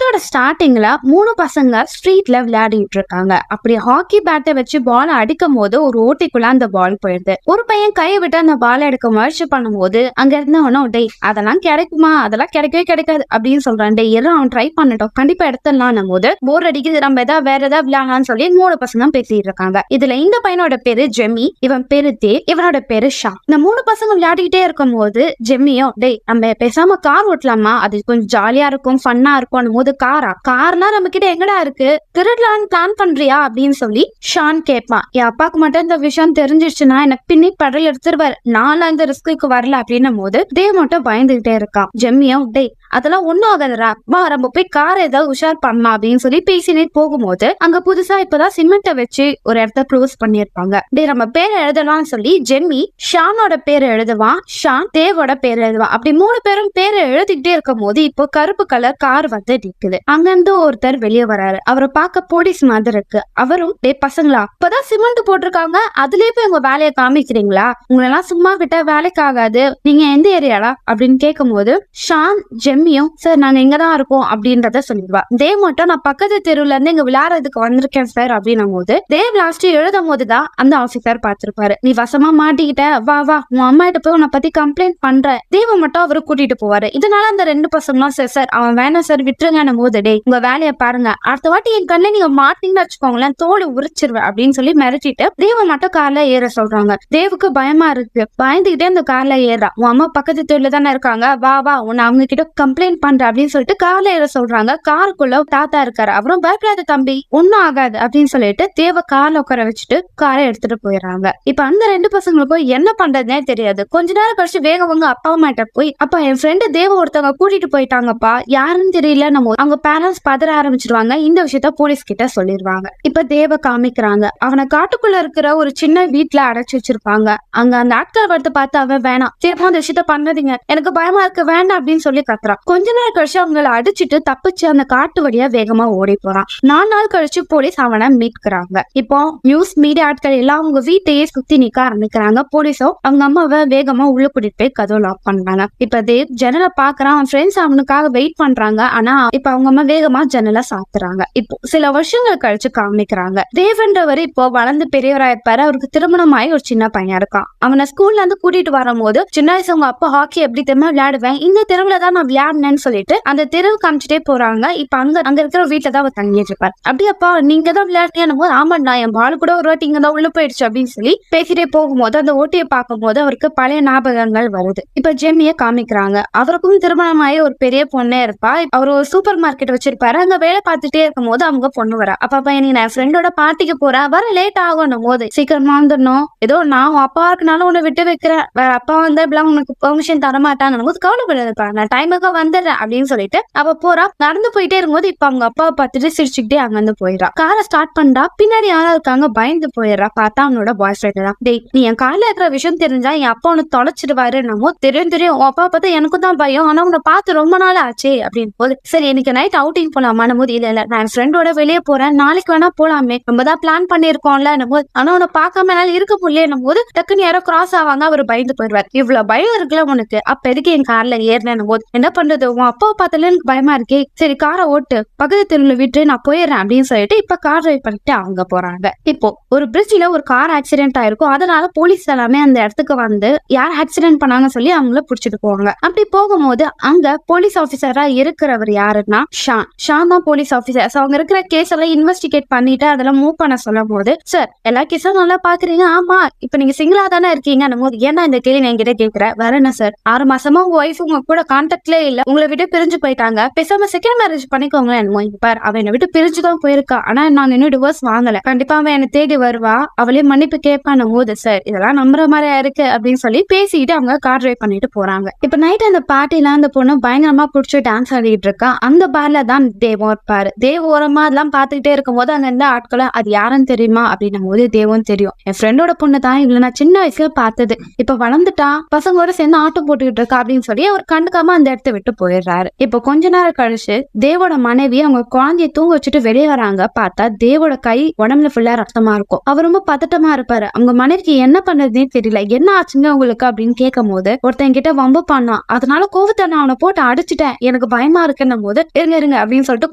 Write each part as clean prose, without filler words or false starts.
பாட்டோட ஸ்டார்டிங்ல 3 பசங்க ஸ்ட்ரீட்ல விளையாடிட்டு இருக்காங்க. அப்படி ஹாக்கி பேட்டை வச்சு பால் அடிக்கும் போது ஒரு ஓட்டிக்குள்ள அந்த பால் போயிடுது. ஒரு பையன் கையை விட்டு அந்த பால் எடுக்க முயற்சி பண்ணும்போது அங்க இருந்தவனும் டேய் அதெல்லாம் கிடைக்குமா, அதெல்லாம் கிடைக்கவே கிடைக்காது அப்படின்னு சொல்றான். டேய் எல்லாம் அவன் ட்ரை பண்ணட்டும், கண்டிப்பா எடுத்துடலாம் போது போர் அடிக்குது, நம்ம ஏதாவது வேற ஏதாவது விளையாடலாம்னு சொல்லி 3 பசங்க பேசிட்டு இருக்காங்க. இதுல இந்த பையனோட பேரு ஜெமி, இவன் பேரு தே, இவனோட பேரு ஷா. இந்த 3 பசங்க விளையாடிக்கிட்டே இருக்கும் போது ஜெமியும் டேய் நம்ம பேசாம கார் ஓட்டலாமா, அது கொஞ்சம் ஜாலியா இருக்கும், ஃபன்னா இருக்கும் போது கார்னா நம்ம கிட்ட எங்கடா இருக்கு, திருடலான்னு பிளான் பண்றியா அப்படின்னு சொல்லி ஷான் கேட்பான். என் அப்பாக்கு மட்டும் இந்த விஷயம் தெரிஞ்சிருச்சுன்னா எனக்கு பின்னி படல் எடுத்துருவாரு, நான்லாம் இந்த ரிஸ்க்கு வரல அப்படின்னும் போது தேவ் மட்டும் பயந்துகிட்டே இருக்கான். ஜெம்மியும் டேய் அதெல்லாம் ஒண்ணும் ஆகாதுடா, வா நம்ம போய் காரை ஏதாவது உஷார் பண்ணலாம் அப்படின்னு சொல்லி பேசினே போகும்போது அங்க புதுசா இப்பதான் சிமெண்ட்டை வச்சு ஒரு இடத்த க்ளோஸ் பண்ணிருப்பாங்க. டே நம்ம பேரை எழுதலாம்னு சொல்லி ஜெம்மி ஷானோட பேரை எழுதுவான், ஷான் தேவோட பேர் எழுதுவான். அப்படி 3 பேரும் பேரை எழுதிக்கிட்டே இருக்கும் போது இப்போ கருப்பு கலர் கார் வந்து நிக்குது. அங்கிருந்து ஒருத்தர் வெளியே வராரு. அவரை பார்க்க போலீஸ் மாதிரி இருக்கு. அவரும் டே பசங்களா இப்பதான் சிமெண்ட் போட்டிருக்காங்க, அதுலயே போய் உங்க வேலையை காமிக்கிறீங்களா, உங்களெல்லாம் சும்மா விட்டா வேலைக்கு ஆகாது, நீங்க எந்த ஏரியாடா அப்படின்னு கேட்கும் போது ஷான் ஜெம்மியும் சார் நாங்க இங்கதான் இருக்கோம் அப்படின்றத சொல்லிடுவா. தேவ் மட்டும் நான் பக்கத்து தெருவுல இருந்து இங்க விளையாடுறதுக்கு வந்திருக்கேன் சார் அப்படின்னும் போது தேவ் லாஸ்ட் எழுதும் போதுதான் அந்த ஆபீசர் பார்த்திருப்பாரு. நீ வசமா மாட்டிக்கிட்ட, வா வா உன் அம்மா கிட்ட போய் உன்னை பத்தி கம்ப்ளைண்ட் பண்ற. தேவ மட்டும் அவரு கூட்டிட்டு போவாரு. இதனால அந்த 2 பசங்களும் சார் சார் அவன் வேணாம் சார் விட்டுருங்க போது டே உங்க வேலையை பாருங்க, அடுத்த வாட்டி என் கண்ணை நீங்க மாட்டீங்கன்னு வச்சுக்கோங்களேன் தோல் உரிச்சிருவேன் அப்படின்னு சொல்லி மிரட்டிட்டு தேவ மட்டும் கார்ல ஏற சொல்றாங்க. தேவுக்கு பயமா இருக்கு, பயந்துகிட்டே அந்த கார்ல ஏறா. உன் அம்மா பக்கத்து தெருல தானே இருக்காங்க, வா வா உன்னை அவங்க கிட்ட கம்ப்ளைண்ட் பண்ற அப்படின்னு சொல்லிட்டு கார்ல ஏற சொல்றாங்க. காருக்குள்ள தாத்தா இருக்காரு. அப்புறம் பயப்படாத தம்பி ஒன்னும் ஆகாது அப்படின்னு சொல்லிட்டு தேவ கார்ல உட்கார வச்சுட்டு காரை எடுத்துட்டு போயிடறாங்க. இப்ப அந்த 2 பசங்களுக்கும் என்ன பண்றதுனே தெரியாது. கொஞ்ச நேரம் கழிச்சு வேகவங்க அப்பா அம்மாட்ட போய் அப்பா என் ஃப்ரெண்டு தேவ ஒருத்தவங்க கூட்டிட்டு போயிட்டாங்கப்பா, யாருன்னு தெரியல, நம்ம அவங்க பேரண்ட்ஸ் பதற ஆரம்பிச்சிருவாங்க. இந்த விஷயத்த போலீஸ் கிட்ட சொல்லிடுவாங்க. இப்ப தேவ காமிக்கிறாங்க. அவனை காட்டுக்குள்ள இருக்கிற ஒரு சின்ன வீட்டுல அடைச்சு வச்சிருப்பாங்க. அங்க அந்த ஆட்கள் வரத்தை பார்த்து அவன் வேணாம் தேவ அந்த விஷயத்த பண்ணாதீங்க, எனக்கு பயமா இருக்கு வேண்டாம் அப்படின்னு சொல்லி கத்துறான். கொஞ்ச நேரம் கழிச்சு அவங்களை அடிச்சுட்டு தப்பிச்சு அந்த காட்டு வழியா வேகமா ஓடி போறான். 4 நாள் கழிச்சு போலீஸ் அவனை மீட்கிறாங்க. இப்போ நியூஸ் மீடியா ஆட்கள் எல்லாம் அவங்க வீட்டையே சுத்தி நிக்க ஆரம்பிக்கிறாங்க. போலீஸும் அவங்க அம்மாவை வேகமா உள்ள கூட்டிட்டு போய் கதவு லாக் பண்றாங்க. இப்ப தேவ் ஜன்னலை பாக்குறான். அவன் ஃப்ரெண்ட்ஸ் அவனுக்காக வெயிட் பண்றாங்க. ஆனா இப்ப அவங்க அம்மா வேகமா ஜன்னலை சாத்துறாங்க. இப்போ சில வருஷங்கள் கழிச்சு காமிக்கிறாங்க. தேவன்றவர் இப்போ வளர்ந்து பெரியவரா இருப்பாரு. அவருக்கு திருமணமாயி ஒரு சின்ன பையன் இருக்கான். அவனை ஸ்கூல்ல இருந்து கூட்டிட்டு வரும்போது சின்ன வயசு உங்க அப்பா ஹாக்கி எப்படி தெரியுமா விளையாடுவேன், இந்த தெருவுல தான் நான் விளையாடினேன்னு சொல்லிட்டு அந்த தெருவு காமிச்சிட்டே போறாங்க. இப்ப அங்க இருக்கிற வீட்டுல தான் அவர் தங்கிட்டு இருப்பார். அப்படியப்பா நீங்க தான் விளையாடுறீங்க போது ஆமாண்டா என் பால் கூட ஒரு வாட்டி இங்க தான் உள்ள போயிடுச்சு அப்படின்னு சொல்லி பேசிட்டே போகும்போது அந்த ஓட்டியை பார்க்கும் போது அவருக்கு பழைய ஞாபகங்கள் வருது. இப்ப ஜெம்மிய காமிக்கிறாங்க. அவருக்கும் திருமணமாயி ஒரு பெரிய பொண்ணே இருப்பா. அவர் ஒரு சூப்பர் மார்க்கெட் வச்சிருப்பாரு. அங்க வேலை பார்த்துட்டே இருக்கும் போது அவங்க பொண்ணு வரா. அப்ப நீ நான் ஃப்ரெண்டோட பார்ட்டிக்கு போறேன், வர லேட் ஆகும் போது சீக்கிரமா வந்துடணும், ஏதோ நான் அப்பா இருக்கனால உன்னை விட்டு வைக்கிறேன், வேற அப்பா வந்தா இப்பெல்லாம் உனக்கு பெர்மிஷன் தர மாட்டான்னு போது கவலைப்படாதுப்பா நான் டைமுக்கு வந்துடுறேன் அப்படின்னு சொல்லிட்டு அவ போறா. நடந்து போயிட்டே இருக்கும்போது இப்ப அவங்க அப்பாவை பார்த்துட்டு சிரிச்சுக்கிட்டே அங்க வந்து போயிடா. காரை ஸ்டார்ட் பண்றா. பின்னாடி யாரா இருக்காங்க, பயந்து போயிடுறா. பார்த்தா அவனோட பாய் ஃப்ரெண்ட் தான். டேய் நீ என் கார்ல இருக்கிற விஷயம் தெரிஞ்சா என் அப்பா உனக்கு தொலைச்சிடுவாரு. நம்ம தெரியும் உன் அப்பா பார்த்தா எனக்கும் தான் பயம், ஆனா உன்னை பார்த்து ரொம்ப நாள் ஆச்சு அப்படின்னு போது சரி எனக்கு நைட் அவுட்டிங் போலாமான போது இல்ல நான் ஃப்ரெண்டோட வெளியே போறேன், நாளைக்கு வேணா போலாமே, நம்ம தான் பிளான் பண்ணிருக்கோம்ல போது ஆனா உன்னை பார்க்காம என்னால இருக்க முடியல போது டக்குன்னு யாரோ கிராஸ் ஆவாங்க. அவர் பயந்து போயிடுவார். இவ்வளவு பயம் இருக்குல்ல உனக்கு, அப்ப எதுக்கு என் கார்ல ஏறினேன் போது என்ன பண்றது, உன் அப்பாவை பார்த்தால எனக்கு பயமா இருக்கே, சரி காரை ஓட்டு பக்கத்து தெருவுல விட்டு நான் போயிடுறேன் அப்படின்னு சொல்லிட்டு இப்ப கார் டிரைவ் பண்ணிட்டு அவங்க போறாங்க. இப்போ ஒரு பிரிட்ஜ்ல ஒரு கார் ஆக்சிடென்ட் ஆயிருக்கும். அதனால போலீஸ் எல்லாமே அந்த இடத்துக்கு வந்து யார் ஆக்சிடென்ட் பண்ணாங்கன்னு சொல்லி அவங்கள புடிச்சிட்டு போவாங்க. அப்படி போகும்போது அங்க போலீஸ் ஆபீசரா இருக்கிறவர் யாருன்னா ஷான் தான் போலீஸ் ஆபீசர். அவங்க இருக்கிற கேஸ் எல்லாம் இன்வெஸ்டிகேட் பண்ணிட்டு அதெல்லாம் மூவ் பண்ண சொல்லும் போது சார் எல்லா கேஸும் நல்லா பாக்குறீங்க, ஆமா இப்ப நீங்க சிங்கிளா தானே இருக்கீங்க போது ஏன்னா இந்த கேள்வி என்கிட்ட கேட்கிற வேற என்ன சார், 6 மாசமா உங்க ஒய்ஃப் உங்க கூட கான்டாக்ட்ல இல்ல, உங்களை விட்டு பிரிஞ்சு போயிட்டாங்க, பேசாம செகண்ட் மேரேஜ் பண்ணிக்கோங்க பார், அவன் என்னை விட்டு பிரிஞ்சுதான் போயிருக்கா, ஆனா நான் இன்னும் டிவோர்ஸ் வாங்கல, கண்டிப்பா அவன் என்னை தேடி வருவா, அவளே மன்னிப்பு கேட்பான் போது சார் இதெல்லாம் நம்புற மாதிரியா இருக்கு அப்படின்னு சொல்லி பேசிட்டு அவங்க கார் டிரைவ் பண்ணிட்டு போறாங்க. இப்ப நைட் அந்த பார்ட்டில அந்த பொண்ணு பயங்கரமா புடிச்சு டான்ஸ் ஆடிட்டு இருக்கா. அந்த பார்ல தான் தேவம் இருப்பாரு. தேவ் ஓரமா அதெல்லாம் பாத்துக்கிட்டே இருக்கும் போது அங்க இருந்த ஆட்களும் அது யாருன்னு தெரியுமா அப்படின்னும் போது தேவம் தெரியும், என் ஃப்ரெண்டோட பொண்ணு தான், இவ்வளவு நான் சின்ன வயசுல பார்த்தது, இப்ப வளர்ந்துட்டா பசங்களோட சேர்ந்து ஆட்டம் போட்டுக்கிட்டு இருக்கா அப்படின்னு சொல்லி அவர் கண்டுக்காம அந்த இடத்த விட்டு போயிடுறாரு. இப்போ கொஞ்ச நேரம் கழிச்சு தேவோட மனைவி அவங்க குழந்தைய தூங்க வச்சுட்டு வெளியே வராங்க. பார்த்தா தேவோட கை உடம்புல ஃபுல்லா ரத்தமா இருக்கும். அவர் ரொம்ப பதட்டமா இருப்பாரு. அவங்க மனைவிக்கு என்ன பண்றதுன்னே தெரியல. என்ன ஆச்சுங்க உங்களுக்கு அப்படின்னு கேட்கும் போது ஒருத்தன் கிட்ட வம்பு பண்ணான், அதனால கோவத்தை நான் அவனை போட்டு அடிச்சுட்டேன், எனக்கு பயமா இருக்குன்னும் போது இருங்க அப்படின்னு சொல்லிட்டு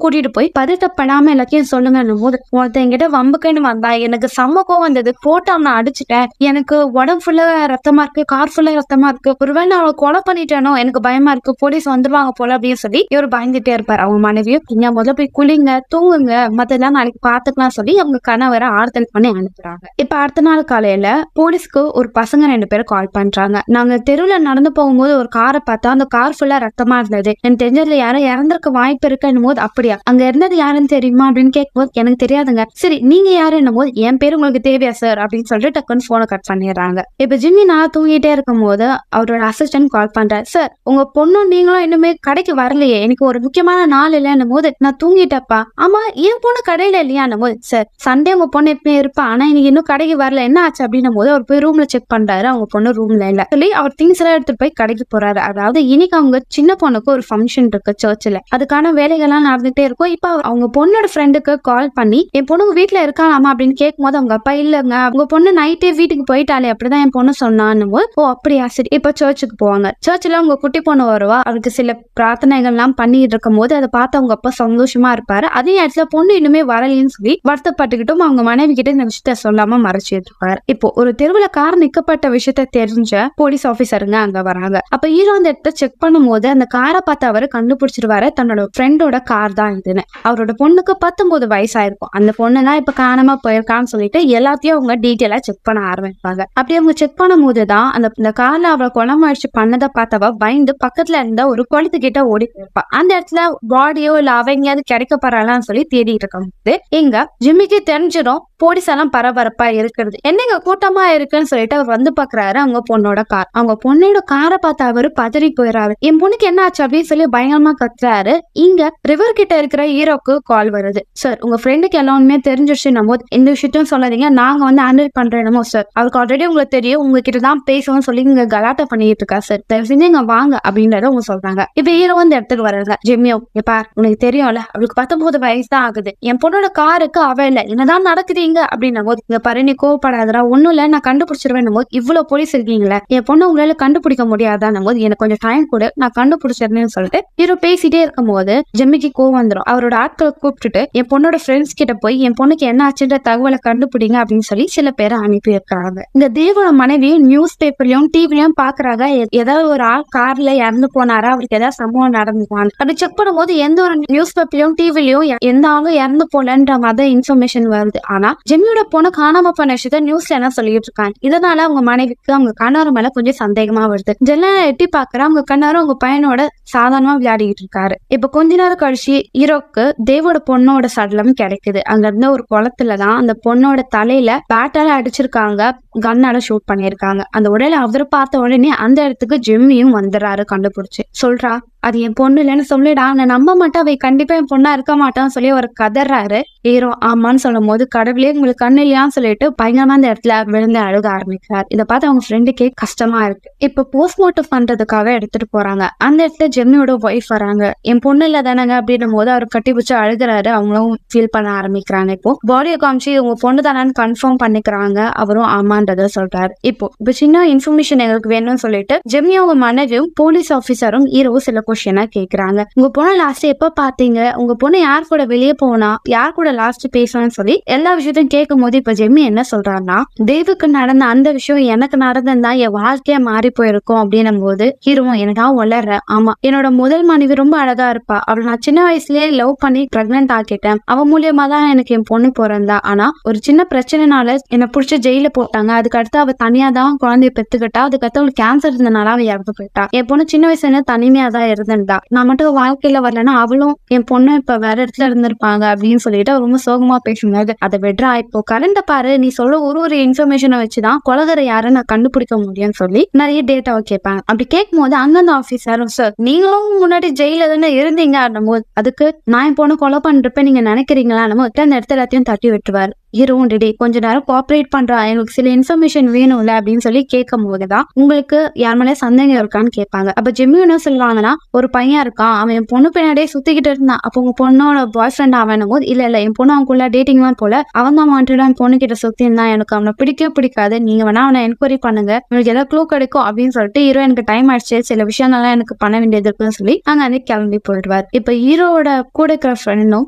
கூட்டிட்டு போய் பதட்டப்படாம எல்லாத்தையும் சொல்லுங்கன்னும் போது ஒருத்தன் கிட்ட வம்புக்குன்னு வந்தா எனக்கு செம்ம கோவம் வந்தது, போட்டு அவனை அடிச்சுட்டேன், எனக்கு உடம்பு ஃபுல்லா ரத்தமா இருக்கு, கார் ஃபுல்லா ரத்தமா இருக்கு, ஒருவேளை நான் அவளை கொலை பண்ணிட்டேனோ, எனக்கு பயமா இருக்கு, போலீஸ் வந்துருவாங்க போல அப்படின்னு சொல்லி இவர் பயந்துட்டே இருப்பாரு. அவங்க மனைவியும் நீங்க முதல்ல போய் குளிங்க, தூங்குங்க, மத்தெல்லாம் நாளைக்கு பாத்துக்கலாம் சொல்லி அவங்க கணவரை ஆறுதல் பண்ணி அனுப்புறாங்க. இப்ப அடுத்த நாள் காலையில போலீஸ்க்கு ஒரு பசங்க 2 பேரும் கால் பண்றாங்க. நாங்க தெருவுல நடந்து போகும்போது ஒரு காரை பார்த்தா அந்த கார் ஃபுல்லா ரத்தமா இருந்தது, எனக்கு தெரிஞ்சதுல யாரும் இறந்திருக்க வாய்ப்பு இருக்குன்னும் போது அப்படியா, அங்க இருந்தது யாருன்னு தெரியுமா அப்படின்னு கேட்கும்போது எனக்கு தெரியாதுங்க, சரி நீங்க யாருன்னும் போது என் பேரு உங்களுக்கு தேவையா சார் அப்படின்னு சொல்லிட்டு டக்குன்னு போனை கட் பண்ணிடுறாங்க. இப்ப ஜிம்மி நான் தூங்கிட்டே இருக்கும் போது அவரோட அசிஸ்டன்ட் கால் பண்றாரு, சார் உங்க பொண்ணும் நீங்களும் இன்னுமே கடைக்கு வரலையே, எனக்கு ஒரு முக்கியமான நாள் இல்லைன்னும் போது நான் தூங்கிட்டப்பா. ஆமா என் பொண்ணு கடையில இல்லையான்னும் போது சார் சண்டே உங்க பொண்ணு எப்பவுமே இருப்பா, ஆனா இன்னைக்கு இன்னும் கடைக்கு வரல, என்ன ஆச்சு அப்படின்னும் போது அவர் போய் ரூம்ல செக் பண்றாரு. அவங்க பொண்ணு ரூம்ல இல்ல சொல்லி அவர் திங்ஸ் எல்லாம் எடுத்துட்டு போய் கடைக்கு போறாரு. அதாவது இன்னைக்கு அவங்க சின்ன பொண்ணுக்கு ஒரு ஃபங்க்ஷன் இருக்கு சர்ச்சில், அதுக்கான வேலைகள்லாம் நடந்துட்டே இருக்கும். இப்ப அவங்க பொண்ணோட ஃப்ரெண்டுக்கு கால் பண்ணி என் பொண்ணு வீட்டுல இருக்கானாமா அப்படின்னு கேட்கும் போது அவங்க அப்பா இல்லங்க உங்க பொண்ணு நைட்டே வீட்டுக்கு போயிட்டாலே அப்படிதான் என் பொண்ணு சொன்னான்னு போது ஓ அப்படியா சரி. இப்ப சர்ச்சுக்கு போவாங்க. சர்ச்சில் உங்க குட்டி பொண்ணு வருவா, அவருக்கு சில பிரார்த்தனைகள் எல்லாம் பண்ணிட்டு இருக்கும் போது அதை பார்த்து அவங்க அப்பா சந்தோஷமா இருப்பாரு. அதே நேரத்துல பொண்ணு இன்னுமே வரலன்னு சொல்லி வருத்தப்பட்டுக்கிட்டும் அவங்க மனைவி கிட்ட இந்த விஷயத்த சொல்லாம மறைச்சிட்டு இருப்பாரு. இப்போ ஒரு தெருவுல கார் நிக்கப்பட்ட விஷயத்த தெரிஞ்ச போலீஸ் ஆபீசருங்க அங்க வராங்க. அப்ப ஹீரோ அந்த இடத்த செக் பண்ணும் போது அந்த காரை பார்த்து அவரு கண்டுபிடிச்சிருவாரு தன்னோட ஃப்ரெண்டோட கார் தான் இதுன்னு. அவரோட பொண்ணுக்கு 19 வயசாயிருக்கும். அந்த பொண்ணுதான் இப்ப காணாம போயிருக்கான்னு சொல்லிட்டு எல்லாத்தையும் அவங்க டீட்டெயிலா செக் பண்ண ஆரம்பிப்பாங்க. அப்படி அவங்க செக் பண்ணும் போதுதான் அந்த கார்ல அவளை கொலை முயற்சி பண்ணதை பார்த்தவ பயந்து பக்கத்துல இருந்த ஒரு குளத்துக்கிட்ட ஓடி போயிருப்பா. அந்த இடத்துல பாடியோ இல்ல அவங்கயாவது கிடைக்கப்படலாம்னு சொல்லி தேடிட்டு இருக்கும்போது எங்க ஜிம்மிக்கு தெரிஞ்சிடும் போலீஸ் எல்லாம் பரபரப்பா இருக்கிறது, என்னங்க கூட்டமா இருக்குன்னு சொல்லிட்டு அவர் வந்து பாக்குறாரு அவங்க பொண்ணோட கார். அவங்க பொண்ணோட காரை பார்த்து அவரு பதறி போயிறாரு. என் பொண்ணுக்கு என்ன ஆச்சு அப்படின்னு சொல்லி பயங்கரமா கத்துறாரு. இங்க ரிவர் கிட்ட இருக்கிற ஹீரோக்கு கால் வருது. சார் உங்க ஃப்ரெண்டுக்கு எல்லாமே தெரிஞ்சிருச்சு, நம்ம இந்த விஷயத்தையும் சொல்லாதீங்க, நாங்க வந்து ஹேண்டில் பண்றோமோ சார், அவருக்கு ஆல்ரெடி உங்களுக்கு தெரியும், உங்ககிட்ட தான் பேசுவோம் சொல்லி இங்க கலாட்டா பண்ணிட்டு இருக்கா சார், தயவு செஞ்சு இங்க வாங்க அப்படின்றத அவங்க சொல்றாங்க. இப்ப ஹீரோ வந்து இடத்துக்கு வர்றாங்க. ஜிம்மியோ எப்பா உனக்கு தெரியும்ல அவளுக்கு 19 வயசு தான் ஆகுது, என் பொண்ணோட காருக்கு அவ இல்ல, என்னதான் நடக்குதுங்க அப்படின்னும் போது இங்க பாரு நீ கோவப்படாதரா, ஒண்ணும் இல்ல நான் கண்டுபிடிச்சிருவேன் போது இவ்வளவு போலீஸ் இருக்கீங்களா, என் பொண்ணு உங்களால கண்டுபிடிக்க முடியாதான்னும் போது எனக்கு கொஞ்சம் டைம் கூட நான் கண்டுபிடிச்சிருந்தேன்னு சொல்லிட்டு ஹீரோ பேசிட்டே இருக்கும் போது ஜிம்மிக்கு கோவம் வந்துடும். அவரோட ஆட்களை கூப்பிட்டுட்டு என் பொண்ணோட ஃப்ரெண்ட்ஸ் கிட்ட போய் என் பொண்ணுக்கு என்ன ஆச்சுன்ற தகவலை கண்டுபிடிங்க அப்படின்னு சொல்லி சில பேரை அனுப்பி இருக்காங்க. இந்த தேவோட மனைவி நியூஸ் பேப்பர்லயும் டிவிலையும் பாக்குறாங்க ஏதாவது ஒரு ஆள் கார்ல இறந்து போனாரா, அவருக்கு ஏதாவது சம்பவம் நடந்துவான் அப்படி செக் பண்ணும் போது எந்த ஒரு நியூஸ் பேப்பர்லயும் டிவிலையும் எந்த ஆளும் இறந்து போலன்ற மாதிரி இன்ஃபர்மேஷன் வருது. ஆனா ஜெமியோட பொண்ணு காணாம போன விஷயத்த நியூஸ்ல என்ன சொல்லிட்டு இருக்காங்க. இதனால அவங்க மனைவிக்கு அவங்க கணவர் மேல கொஞ்சம் சந்தேகமா வருது. ஜெல்லாம் எட்டி பாக்குற அவங்க கணவர் அவங்க பையனோட சாதாரணமா விளையாடிட்டு இருக்காரு. இப்ப கொஞ்ச நேரம் கழிச்சு ஹீரோக்கு தேவோட பொண்ணோட சடலம் கிடைக்குது. அங்க இருந்த ஒரு குளத்துலதான் அந்த பொண்ணோட தலையில பேட்டால அடிச்சிருக்காங்க, கன்னால ஷூட் பண்ணிருக்காங்க. அந்த உடலை அவரை பார்த்த உடனே அந்த இடத்துக்கு ஜெம்மியும் வந்துடுறாரு. கண்டுபிடிச்சு சொல்றா அது என் பொண்ணு இல்லைன்னு சொல்லிடா, நான் நம்ப மாட்டேன், அவை கண்டிப்பா என் பொண்ணா இருக்க மாட்டான்னு சொல்லி ஒரு கதறாரு. ஹீரோ ஆமான்னு சொல்லும் போது கடவுளே உங்களுக்கு கண்ணு இல்லையான்னு சொல்லிட்டு பயங்கரமா அந்த இடத்துல விழுந்து அழுக ஆரம்பிக்கிறார். இதை பார்த்து அவங்க ஃப்ரெண்டுக்கே கஷ்டமா இருக்கு. இப்ப போஸ்ட்மார்ட்டம் பண்றதுக்காக எடுத்துட்டு போறாங்க. அந்த இடத்துல ஜெம்மியோட ஒய்ஃப் வராங்க. என் பொண்ணு இல்ல தானங்க அப்படின்னும் போது அவர் கட்டி பிடிச்சு அழுகிறாரு. அவங்களும் ஃபீல் பண்ண ஆரம்பிக்கிறாங்க. இப்போ பாடியை காமிச்சு உங்க பொண்ணு தானு கன்ஃபார்ம் பண்ணிக்கிறாங்க. அவரும் ஆமான்றத சொல்றாரு. இப்போ சின்ன இன்ஃபர்மேஷன் எங்களுக்கு வேணும்னு சொல்லிட்டு ஜெம்மியோட மனைவியும் போலீஸ் ஆபீசரும் ஹீரோ சில கொஸ்டினா கேக்குறாங்க. உங்க பொண்ணு லாஸ்ட் எப்ப பாத்தீங்க, உங்க பொண்ணு யார் கூட வெளியே போனா, யார் கூட லாஸ்ட் பேசணும்னு சொல்லி எல்லா விஷயத்தையும் கேட்கும் போது இப்ப ஜெம்மி என்ன சொல்றாங்கன்னா தேவுக்கு நடந்த அந்த விஷயம் எனக்கு நடந்தா என் வாழ்க்கைய மாறி போயிருக்கும் அப்படின்னும் போது ஹீரோவும் எனக்கா வளர்ற ஆமா என்னோட முதல் மனைவி ரொம்ப அழகா இருப்பா, அவளை நான் சின்ன வயசுலயே லவ் பண்ணி பிரெக்னென்ட் ஆக்கிட்டேன், அவன் மூலியமா தான் எனக்கு என் பொண்ணு பிறந்தா, ஆனா ஒரு சின்ன பிரச்சனைனால என்ன புடிச்சு ஜெயில போட்டாங்க, அதுக்கு அடுத்து அவ தனியா தான் குழந்தைய பெத்துக்கிட்டா, அதுக்கடுத்து அவளுக்கு கேன்சர் இருந்தனால அவ இறந்து போயிட்டா, என் பொண்ணு சின்ன வயசுல தனிமையா தான் இருந்தா, நான் மட்டும் வாழ்க்கையில வரலன்னா அவளும் என் பொண்ணு இப்ப வேற இடத்துல இருந்திருப்பாங்க அப்படின்னு சொல்லிட்டு ரொம்ப சோகமா பேசும்போது அதை விட்றா, இப்போ கரண்ட பாரு, நீ சொல்ற ஒரு இன்ஃபர்மேஷனை வச்சுதான் கொலகார யாரை நான் கண்டுபிடிக்க முடியும்னு சொல்லி நிறைய டேட்டாவை கேட்பாங்க. அப்படி கேட்கும் போது அந்தந்த ஆபீசரும் சார் நீங்களும் முன்னாடி ஜெயில தானே இருந்தீங்க போது அதுக்கு நான் என் பொண்ணு கொலை பண்றப்ப நீங்க நினைக்கிறீங்களா அந்த இடத்துல எல்லாத்தையும் தட்டி விட்டுருவாரு. ஹீரோவும் டே கொஞ்ச நேரம் கோஆபரேட் பண்றா, எனக்கு சில இன்ஃபர்மேஷன் வேணும்ல அப்படின்னு சொல்லி கேட்கும் போதுதான் உங்களுக்கு யார் மேலே சந்தேகம் இருக்கான்னு கேட்பாங்க. அப்ப ஜெம்மி என்ன சொல்லுவாங்கன்னா, ஒரு பையன் இருக்கான், அவன் என் பொண்ணு பின்னாடியே சுத்திக்கிட்டு இருந்தான். அப்போ உங்க பொண்ணோட பாய் ஃப்ரெண்ட் அவன் போது இல்ல என் பொண்ணு அவனுக்குள்ள டேட்டிங் எல்லாம் போல, அவன் தான் வாண்டடா என் பொண்ணு கிட்ட சுத்தி இருந்தான், எனக்கு அவனை பிடிக்காது, நீங்க வேணா அவனை என்கொயரி பண்ணுங்க, உங்களுக்கு ஏதாவது க்ளூ கிடைக்கும் அப்படின்னு சொல்லிட்டு ஹீரோ எனக்கு டைம் ஆயிடுச்சு, சில விஷயங்கள்லாம் எனக்கு பண்ண வேண்டியது இருக்குன்னு சொல்லி அங்க வந்து கிளம்பி போயிடுவார். இப்ப ஹீரோவோட கூட இருக்கிற ஃப்ரெண்டும்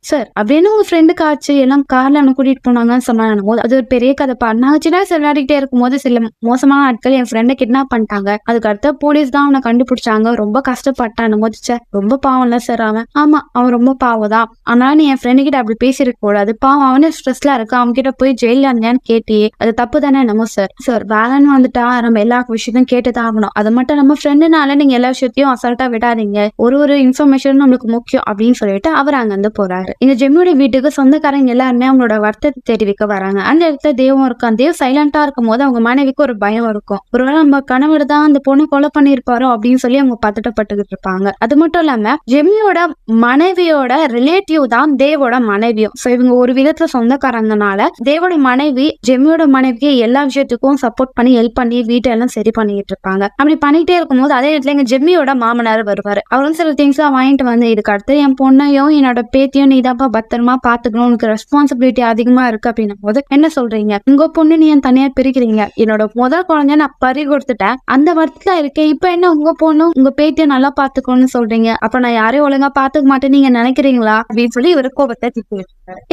சார் அப்படின்னு உங்க ஃப்ரெண்டுக்கு ஆச்சு, எல்லாம் கார்ல அவனை கூட்டிட்டு போனாங்கன்னு சொன்னாங்க போது அது ஒரு பெரிய கதை பா. நாங்க சின்ன வயசுல விளையாடிட்டே இருக்கும் போது சில மோசமான ஆட்கள் என் ஃப்ரெண்டை கிட்னாப் பண்ணிட்டாங்க, அதுக்கு அடுத்த போலீஸ் தான் அவனை கண்டுபிடிச்சாங்க, ரொம்ப கஷ்டப்பட்டான் போது ரொம்ப பாவம்ல சார் அவன். ஆமா அவன் ரொம்ப பாவம் தான், ஆனாலும் நீ என் ஃப்ரெண்டு கிட்ட அப்படி பேசிருக்க கூடாது, பாவம் அவனே ஸ்ட்ரெஸ்ல இருக்கு, அவன் கிட்ட போய் ஜெயில இருந்தான்னு கேட்டியே, அது தப்பு தானே என்னமோ சார் வேலைன்னு வந்துட்டா நம்ம எல்லா விஷயத்தையும் கேட்டுதான் ஆகணும், அது மட்டும் நம்ம ஃப்ரெண்டுனால நீங்க எல்லா விஷயத்தையும் அசால்ட்டா விடாதீங்க, ஒரு இன்ஃபர்மேஷன் நம்மளுக்கு முக்கியம் அப்படின்னு சொல்லிட்டு அவர் அங்க இருந்து போறாரு. இந்த ஜெம்மியோட வீட்டுக்கு சொந்தக்காரங்க எல்லாருமே அவங்களோட வருத்தத்தை தெரிவிக்க வராங்க. அந்த இடத்துல தேவம் இருக்கான். தேவ் சைலண்டா இருக்கும் போது அவங்க மனைவிக்கு ஒரு பயம் இருக்கும், ஒருவேளை நம்ம கணவர் தான் அந்த பொண்ணு கொலை பண்ணிருப்பாரோ அப்படின்னு சொல்லி அவங்க பதட்டப்பட்டுக்கிட்டு இருப்பாங்க. அது மட்டும் இல்லாம ஜெம்மியோட மனைவியோட ரிலேட்டிவ் தான் தேவோட மனைவியும். சோ இவங்க ஒரு விதத்துல சொந்தக்காரங்கனால தேவோட மனைவி ஜெம்மியோட மனைவிக்கு எல்லா விஷயத்துக்கும் சப்போர்ட் பண்ணி ஹெல்ப் பண்ணி வீட்டெல்லாம் சரி பண்ணிட்டு இருப்பாங்க. அப்படி பண்ணிட்டே இருக்கும்போது அதே இடத்துல எங்க ஜெம்மியோட மாமனார் வருவாரு. அவரும் சில திங்ஸ் எல்லாம் வாங்கிட்டு வந்து, இதுக்கு அடுத்து என் பொண்ணையும் என்னோட பேத்தியும் நீதாப்பா பத்திரமா பாத்துக்கணும், உனக்கு ரெஸ்பான்சிபிலிட்டி அதிகமா இருக்கு அப்படின்னும் போது என்ன சொல்றீங்க, உங்க பொண்ணு நீ என் தனியா பிரிக்கிறீங்க, என்னோட முதல் குழந்தைய நான் பறி கொடுத்துட்டேன், அந்த வருத்தத்துல இருக்கேன், இப்ப என்ன உங்க பொண்ணு உங்க பேத்தியும் நல்லா பாத்துக்கணும்னு சொல்றீங்க, அப்ப நான் யாரையும் ஒழுங்கா பாத்துக்க மாட்டேன் நீங்க நினைக்கிறீங்களா அப்படின்னு சொல்லி இவரு கோபத்தை திட்டி.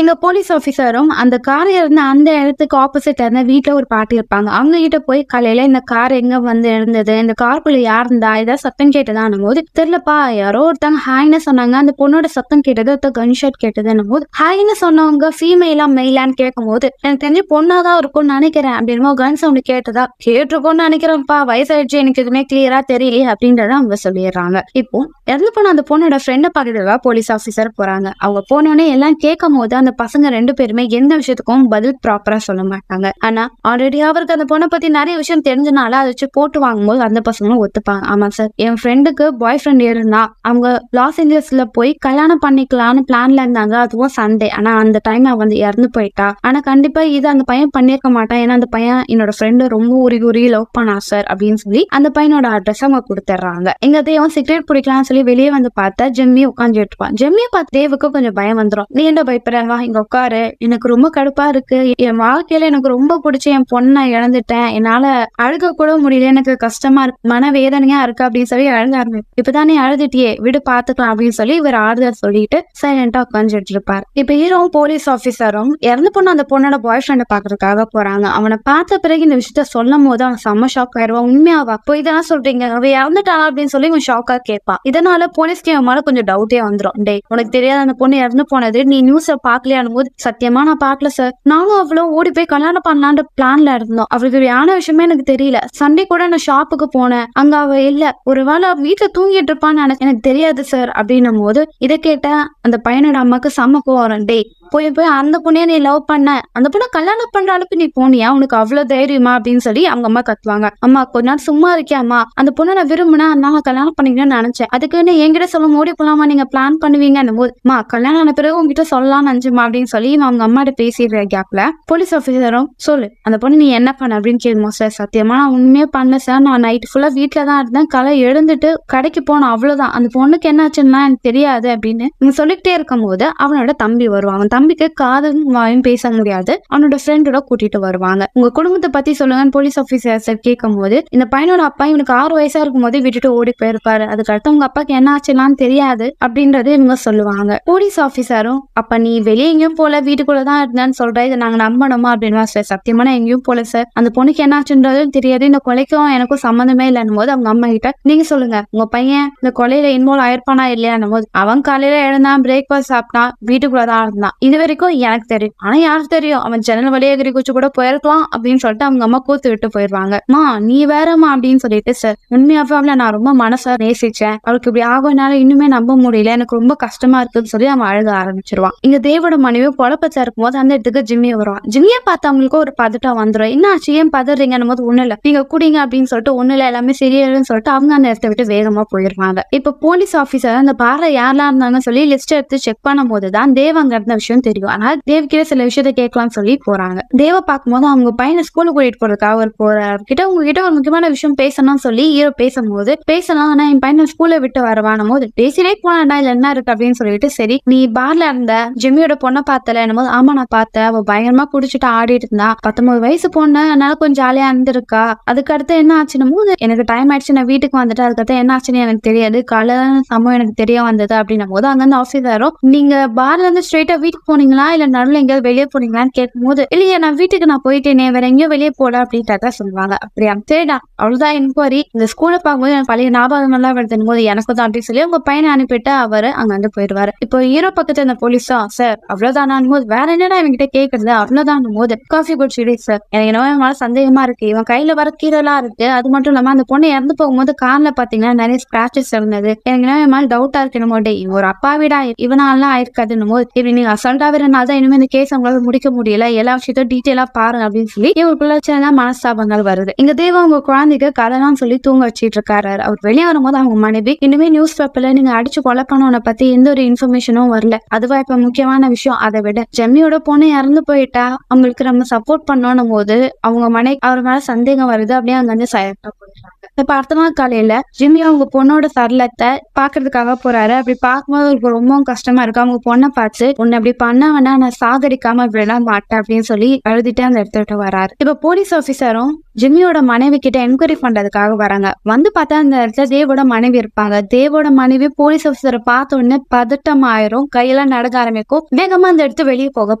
எங்க போலீஸ் ஆபீசரும் அந்த கார் இருந்த அந்த இடத்துக்கு ஆப்போசிட் இருந்த வீட்டுல ஒரு பாட்டி இருப்பாங்க, அவங்க கிட்ட போய் காலையில இந்த கார் எங்க வந்து இருந்தது, இந்த காருக்குள்ள யார் இருந்தா, ஏதாவது சத்தம் கேட்டதான் போது தெரியலப்பா, யாரோ ஒருத்தங்க ஹாய்னு சொன்னாங்க, அந்த பொண்ணோட சத்தம் கேட்டது, ஒருத்த கன்ஷாட் கேட்டதுன்னு போது ஹாய்னு சொன்னவங்க ஃபீமேலா மெயிலான்னு கேட்கும் போது எனக்கு தெரிஞ்சு பொண்ணாதான் இருக்கும்னு நினைக்கிறேன் அப்படின்னு கன் சவுண்ட் கேட்டதா, கேட்டிருக்கோம்னு நினைக்கிறேன்ப்பா, வயசாயிடுச்சு எனக்கு எதுவுமே கிளியரா தெரியல அப்படின்றத அவங்க சொல்லிடுறாங்க. இப்போ இறந்து போன அந்த பொண்ணோட ஃப்ரெண்டை பார்க்கறதுக்காக போலீஸ் ஆஃபீஸர் போறாங்க. அவங்க போனோடனே எல்லாம் கேட்கும் போது அந்த பசங்க ரெண்டு பேருமே எந்த விஷயத்துக்கும் பதில் ப்ராப்பரா சொல்ல மாட்டாங்க. ஆனா ஆல்ரெடி அவருக்கு அந்த பொண்ணை பத்தி நிறைய விஷயம் தெரிஞ்சனால அதை வச்சு போட்டு வாங்கும்போது அந்த பசங்களும் ஒத்துப்பாங்க. ஆமா சார், என் ஃப்ரெண்டுக்கு பாய் ஃப்ரெண்ட் இருந்தா, அவங்க லாஸ் ஏஞ்சல்ஸ்ல போய் கல்யாணம் பண்ணிக்கலாம்னு பிளான்ல இருந்தாங்க, அதுவும் சண்டே, ஆனா அந்த டைம் அவ வந்து இறந்து போயிட்டா, ஆனா கண்டிப்பா இது அந்த பையன் பண்ணிருக்க மாட்டான், ஏன்னா அந்த பையன் என்னோட ஃப்ரெண்டு ரொம்ப உருகி லவ் பண்ணா சார் அப்படின்னு சொல்லி அந்த பையனோட அட்ரஸ் அவங்க கொடுத்துட்றாங்க. எங்க தேவன் சிகரெட் பிடிக்கலாம்னு சொல்லி வெளியே வந்து பார்த்தா ஜெம்மி உட்காந்துட்டு இருப்பான். ஜெம்மியை பார்த்து தேவுக்கு கொஞ்சம் பயம் வந்துடும். நீ என்ன பயப்படுறவா, இங்க உட்காரு, எனக்கு ரொம்ப கடுப்பா இருக்கு, என் வாழ்க்கையில எனக்கு ரொம்ப பிடிச்ச என் பொண்ணை இழந்துட்டேன், என்னால அழுக கூட முடியல, எனக்கு கஷ்டமா இருக்கு, மன வேதனையா இருக்கு அப்படின்னு சொல்லி அழுக ஆரம்பிச்சு. இப்பதானே அழுதுட்டியே விடு பாத்துக்கலாம் அப்படின்னு சொல்லி இவர் ஆறுதல் சொல்லிட்டு சைலண்டா உட்காந்துட்டு இருப்பார். இப்ப ஹீரோவும் போலீஸ் ஆபீசரும் இறந்து பொண்ணு அந்த பொண்ணோட பாய் ஃப்ரெண்டை பாக்குறதுக்காக போறாங்க. அவனை பார்த்த பிறகு இந்த விஷயத்த சொல்லும் போது அவன் செம்ம ஷாக் ஆயிடுவான். உண்மையாவா போய் இதெல்லாம் சொல்றீங்க, அவ இறந்துட்டான் அப்படின்னு சொல்லி இவன் ஷாக்கா கேட்பான். இதனால போலீஸ்க்கு அவன் மேல கொஞ்சம் டவுட்டே வந்துடும். டே உனக்கு தெரியாத அந்த பொண்ணு இறந்து போனது நீ நியூஸ்ல பாக்கலையானும் போது சத்தியமா நான் பாக்கல சார், நானும் அவ்வளவு ஓடி போய் கல்யாணம் பண்ணலான்ற பிளான்ல இருந்தோம், அவளுக்கு யான விஷயமே எனக்கு தெரியல, சண்டே கூட நான் ஷாப்புக்கு போனேன், அங்க அவ இல்ல, ஒருவேளை வீட்டுல தூங்கிட்டு இருப்பான்னு எனக்கு தெரியாது சார் அப்படின்னும் போது இதை கேட்ட அந்த பையனோட அம்மாக்கு செம்ம கோவம் வரும். டே போய் அந்த பொண்ணைய நீ லவ் பண்ண, அந்த பொண்ணை கல்யாணம் பண்ற அளவுக்கு நீ போனியா, உனக்கு அவ்வளவு தைரியமா அப்படின்னு சொல்லி அவங்க அம்மா கத்துவாங்க. அம்மா கொஞ்ச நாள் சும்மா இருக்கியாமா, அந்த பொண்ணை நான் விரும்பினா நான் கல்யாணம் பண்ணிக்கணும்னு நினைச்சேன், அதுக்குன்னு என்கிட்ட சொல்ல ஓடி போலாமா, நீங்க பிளான் பண்ணுவீங்கன்னு போது மா கல்யாணம் ஆன பிறகு உங்ககிட்ட சொல்லலாம்னு நினைச்சுமா அப்படின்னு சொல்லி அவங்க அம்மாட்ட பேசிடுற கேப்ல போலீஸ் ஆபீசரும் சொல்லு அந்த பொண்ணு நீ என்ன பண்ண அப்படின்னு கேட்குமா. சார் சத்தியமா நான் உண்மையே பண்ணல சார், நான் நைட் ஃபுல்லா வீட்டுல தான் இருந்தேன், கலை எழுந்துட்டு கடைக்கு போனோம் அவ்வளவுதான், அந்த பொண்ணுக்கு என்ன ஆச்சுன்னா எனக்கு தெரியாது அப்படின்னு நீங்க சொல்லிக்கிட்டே இருக்கும் போது அவனோட தம்பி வருவான். அவன் தம்பிக்கு காதும் வாயும் பேச முடியாது, அவனோட ஃப்ரெண்டோட கூட்டிட்டு வருவாங்க. உங்க குடும்பத்தை பத்தி சொல்லுங்கன்னு போலீஸ் ஆபீசர் கேட்கும் போது இந்த பையனோட அப்பா இவனுக்கு 6 வயசா இருக்கும் போது விட்டுட்டு ஓடி போயிருப்பாரு, அதுக்கு அடுத்து உங்க அப்பாக்கு என்ன ஆச்சுலாம் தெரியாது அப்படின்றது இவங்க சொல்லுவாங்க. போலீஸ் ஆபீசரும் அப்ப நீ வெளியே எங்கேயும் போல வீட்டுக்குள்ளதான் இருந்தேன்னு சொல்ற, இதை நாங்க நம்பணுமா அப்படின்னு சார் சத்தியமா நான் எங்கேயும் போல சார், அந்த பொண்ணுக்கு என்ன ஆச்சுன்றதும் தெரியாது, இந்த கொலைக்கும் எனக்கும் சம்மந்தமே இல்லைன்னும் போது அவங்க அம்மா கிட்ட நீங்க சொல்லுங்க உங்க பையன் இந்த கொலையில இன்வால்வ் ஆயிருப்பானா இல்லையான்னும் போது அவன் காலையில எழுந்தான், பிரேக்ஃபாஸ்ட் சாப்பிட்டான், வீட்டுக்குள்ளதான் இருந்தான், இது வரைக்கும் எனக்கு தெரியும், ஆனா யாருக்கு தெரியும் அவன் ஜன்னல் வழியே எகிரி குச்சி கூட போயிருக்கலாம் அப்படின்னு சொல்லிட்டு அவங்க அம்மா கூத்து விட்டு போயிருவாங்க. மா நீ வேறமா அப்படின்னு சொல்லிட்டு சார் உண்மையாவே அவளை நான் ரொம்ப மனசா நேசிச்சேன், அவளுக்கு இப்படி ஆகும்னால இன்னுமே நம்ப முடியல, எனக்கு ரொம்ப கஷ்டமா இருக்குன்னு சொல்லி அவன் அழுக ஆரம்பிச்சிருவான். இங்க தேவோட மனைவி குழப்பச்சா இருக்கும் போது அந்த இடத்துக்கு ஜிம்மியை வருவான். ஜிம்மியை பார்த்து அவங்களுக்கு ஒரு பதட்டம் வந்துடும். என்ன ஆச்சு ஏன் பதறீங்கன்னு போது ஒண்ணு இல்ல நீங்க குடிங்க அப்படின்னு சொல்லிட்டு ஒண்ணு இல்ல எல்லாமே சரியாயிடுன்னு சொல்லிட்டு அவங்க அந்த இடத்த விட்டு வேகமா போயிருவாங்க. இப்ப போலீஸ் ஆபீசர் அந்த பார்ல யாரெல்லாம் இருந்தாங்கன்னு சொல்லி லிஸ்ட் எடுத்து செக் பண்ணும் போதுதான் தேவ அங்க இருந்த விஷயம் விஷயம் தெரியும். ஆனா தேவ்கிட்ட சில விஷயத்த கேட்கலாம்னு சொல்லி போறாங்க. தேவ பார்க்கும்போது அவங்க பையனை ஸ்கூலுக்கு கூட்டிட்டு போறதுக்காக அவர் போறாரு. உங்ககிட்ட ஒரு முக்கியமான விஷயம் பேசணும்னு சொல்லி ஹீரோ பேசும்போது பேசலாம், ஆனா என் பையனை ஸ்கூல்ல விட்டு வரவானும் போது பேசினே போனா இதுல என்ன இருக்கு அப்படின்னு சொல்லிட்டு, சரி நீ பார்ல இருந்த ஜிம்மியோட பொண்ணை பார்த்தல என்னும் ஆமா நான் பார்த்தேன், அவ பயங்கரமா குடிச்சிட்டு ஆடிட்டு இருந்தா, 19 வயசு பொண்ணு, அதனால கொஞ்சம் ஜாலியா இருந்திருக்கா. அதுக்கு அடுத்து என்ன ஆச்சுன்னு போது எனக்கு டைம் ஆயிடுச்சு, நான் வீட்டுக்கு வந்துட்டு அதுக்கடுத்து என்ன ஆச்சுன்னு எனக்கு தெரியாது, காலையில சம்பவம் எனக்கு தெரிய வந்தது அப்படின்னும் போது அங்க இருந்து ஆஃபீஸரும் நீங்க பார்ல இருந்து ஸ்ட்ரெயிட்டா வீட்டுக்கு போனீங்களா இல்ல நடுவில் எங்கேயாவது வெளியே போனீங்களான்னு கேட்கும் போது இல்லையா நான் வீட்டுக்கு நான் போயிட்டேனே, வேற எங்கேயும் வெளியே போல அப்படின்றத சொல்லுவாங்க. அப்படியா சரிடா அவ்வளவுதான் என்கொயரி, இந்த ஸ்கூலை பார்க்கும்போது எனக்கு பழைய ஞாபகம் எல்லாம் வருதுன்னு போது எனக்கு தான் அப்படின்னு சொல்லி உங்க பையனை அனுப்பிட்டு அவரு அங்க வந்து போயிடுவாரு. இப்போ ஹீரோ பக்கத்துல இந்த போலீஸா சார் அவ்வளவுதான் போது வேற என்னடா இவங்கிட்ட கேக்குறது, அவ்வளவுதான் போது காஃபி குடிச்சிடு சார், எனக்கு என்னவோ மேல சந்தேகமா இருக்கு, இவன் கையில வர கீரெல்லாம் இருக்கு, அது மட்டும் இல்லாம அந்த பொண்ணு இறந்து போகும்போது கார்ல பாத்தீங்கன்னா நிறைய ஸ்கிராச்சஸ் இருந்தது, எனக்கு என்ன மாதிரி டவுட்டா இருக்கணும் போது ஒரு அப்பாவிடா இவனாலாம் ஆயிருக்காதுன்னு போது இப்படி நீங்க அசால்ட்டா வரனால்தான் இனிமே இந்த கேஸ் அவங்களால முடிக்க முடியல, எல்லா விஷயத்தையும் டீட்டெயிலா பாருங்க அப்படின்னு சொல்லி இவருக்குள்ள சின்ன மனஸ்தாபங்கள் வருது. இங்க தேவா அவங்க குழந்தைக்கு கதைலாம் சொல்லி தூங்க வச்சிட்டு இருக்காரு. அவர் வெளியே வரும்போது அவங்க மனைவி இனிமே நியூஸ் பேப்பர்ல நீங்க அடிச்சு கொலை பண்ணவனை பத்தி எந்த ஒரு இன்ஃபர்மேஷனும் வரல, அதுவா இப்ப முக்கியமான விஷயம், அதை விட ஜெம்மியோட பொண்ணு இறந்து போயிட்டா அவங்களுக்கு நம்ம சப்போர்ட் பண்ணணும் போது அவங்க மனைவி அவர் மேல சந்தேகம் வருது, அப்படியே அங்க வந்து சைலண்டா போயிடுறாங்க. இப்ப அடுத்த நாள் காலையில ஜிம்மி அவங்க பொண்ணோட சடலத்தை பாக்குறதுக்காக போறாரு. அப்படி பார்க்கும்போது அவருக்கு ரொம்பவும் கஷ்டமா இருக்கு. அவங்க பொண்ணை பார்த்து உன்னை அப்படி பண்ண வேணா நான் சாகடிக்காம இப்படிலாம் மாட்டேன் அப்படின்னு சொல்லி அழுதுட்டு அந்த இடத்துட்டு வராரு. இப்ப போலீஸ் ஆபீசரும் ஜிம்மியோட மனைவி கிட்ட என்கொயரி பண்றதுக்காக வராங்க. வந்து பார்த்தா அந்த இடத்துல தேவோட மனைவி இருப்பாங்க. தேவோட மனைவி போலீஸ் ஆபீசரை பார்த்த உடனே பதட்டம் ஆயிரும், கையெல்லாம் நடக்க ஆரம்பிக்கும், வேகமா அந்த இடத்து வெளியே போக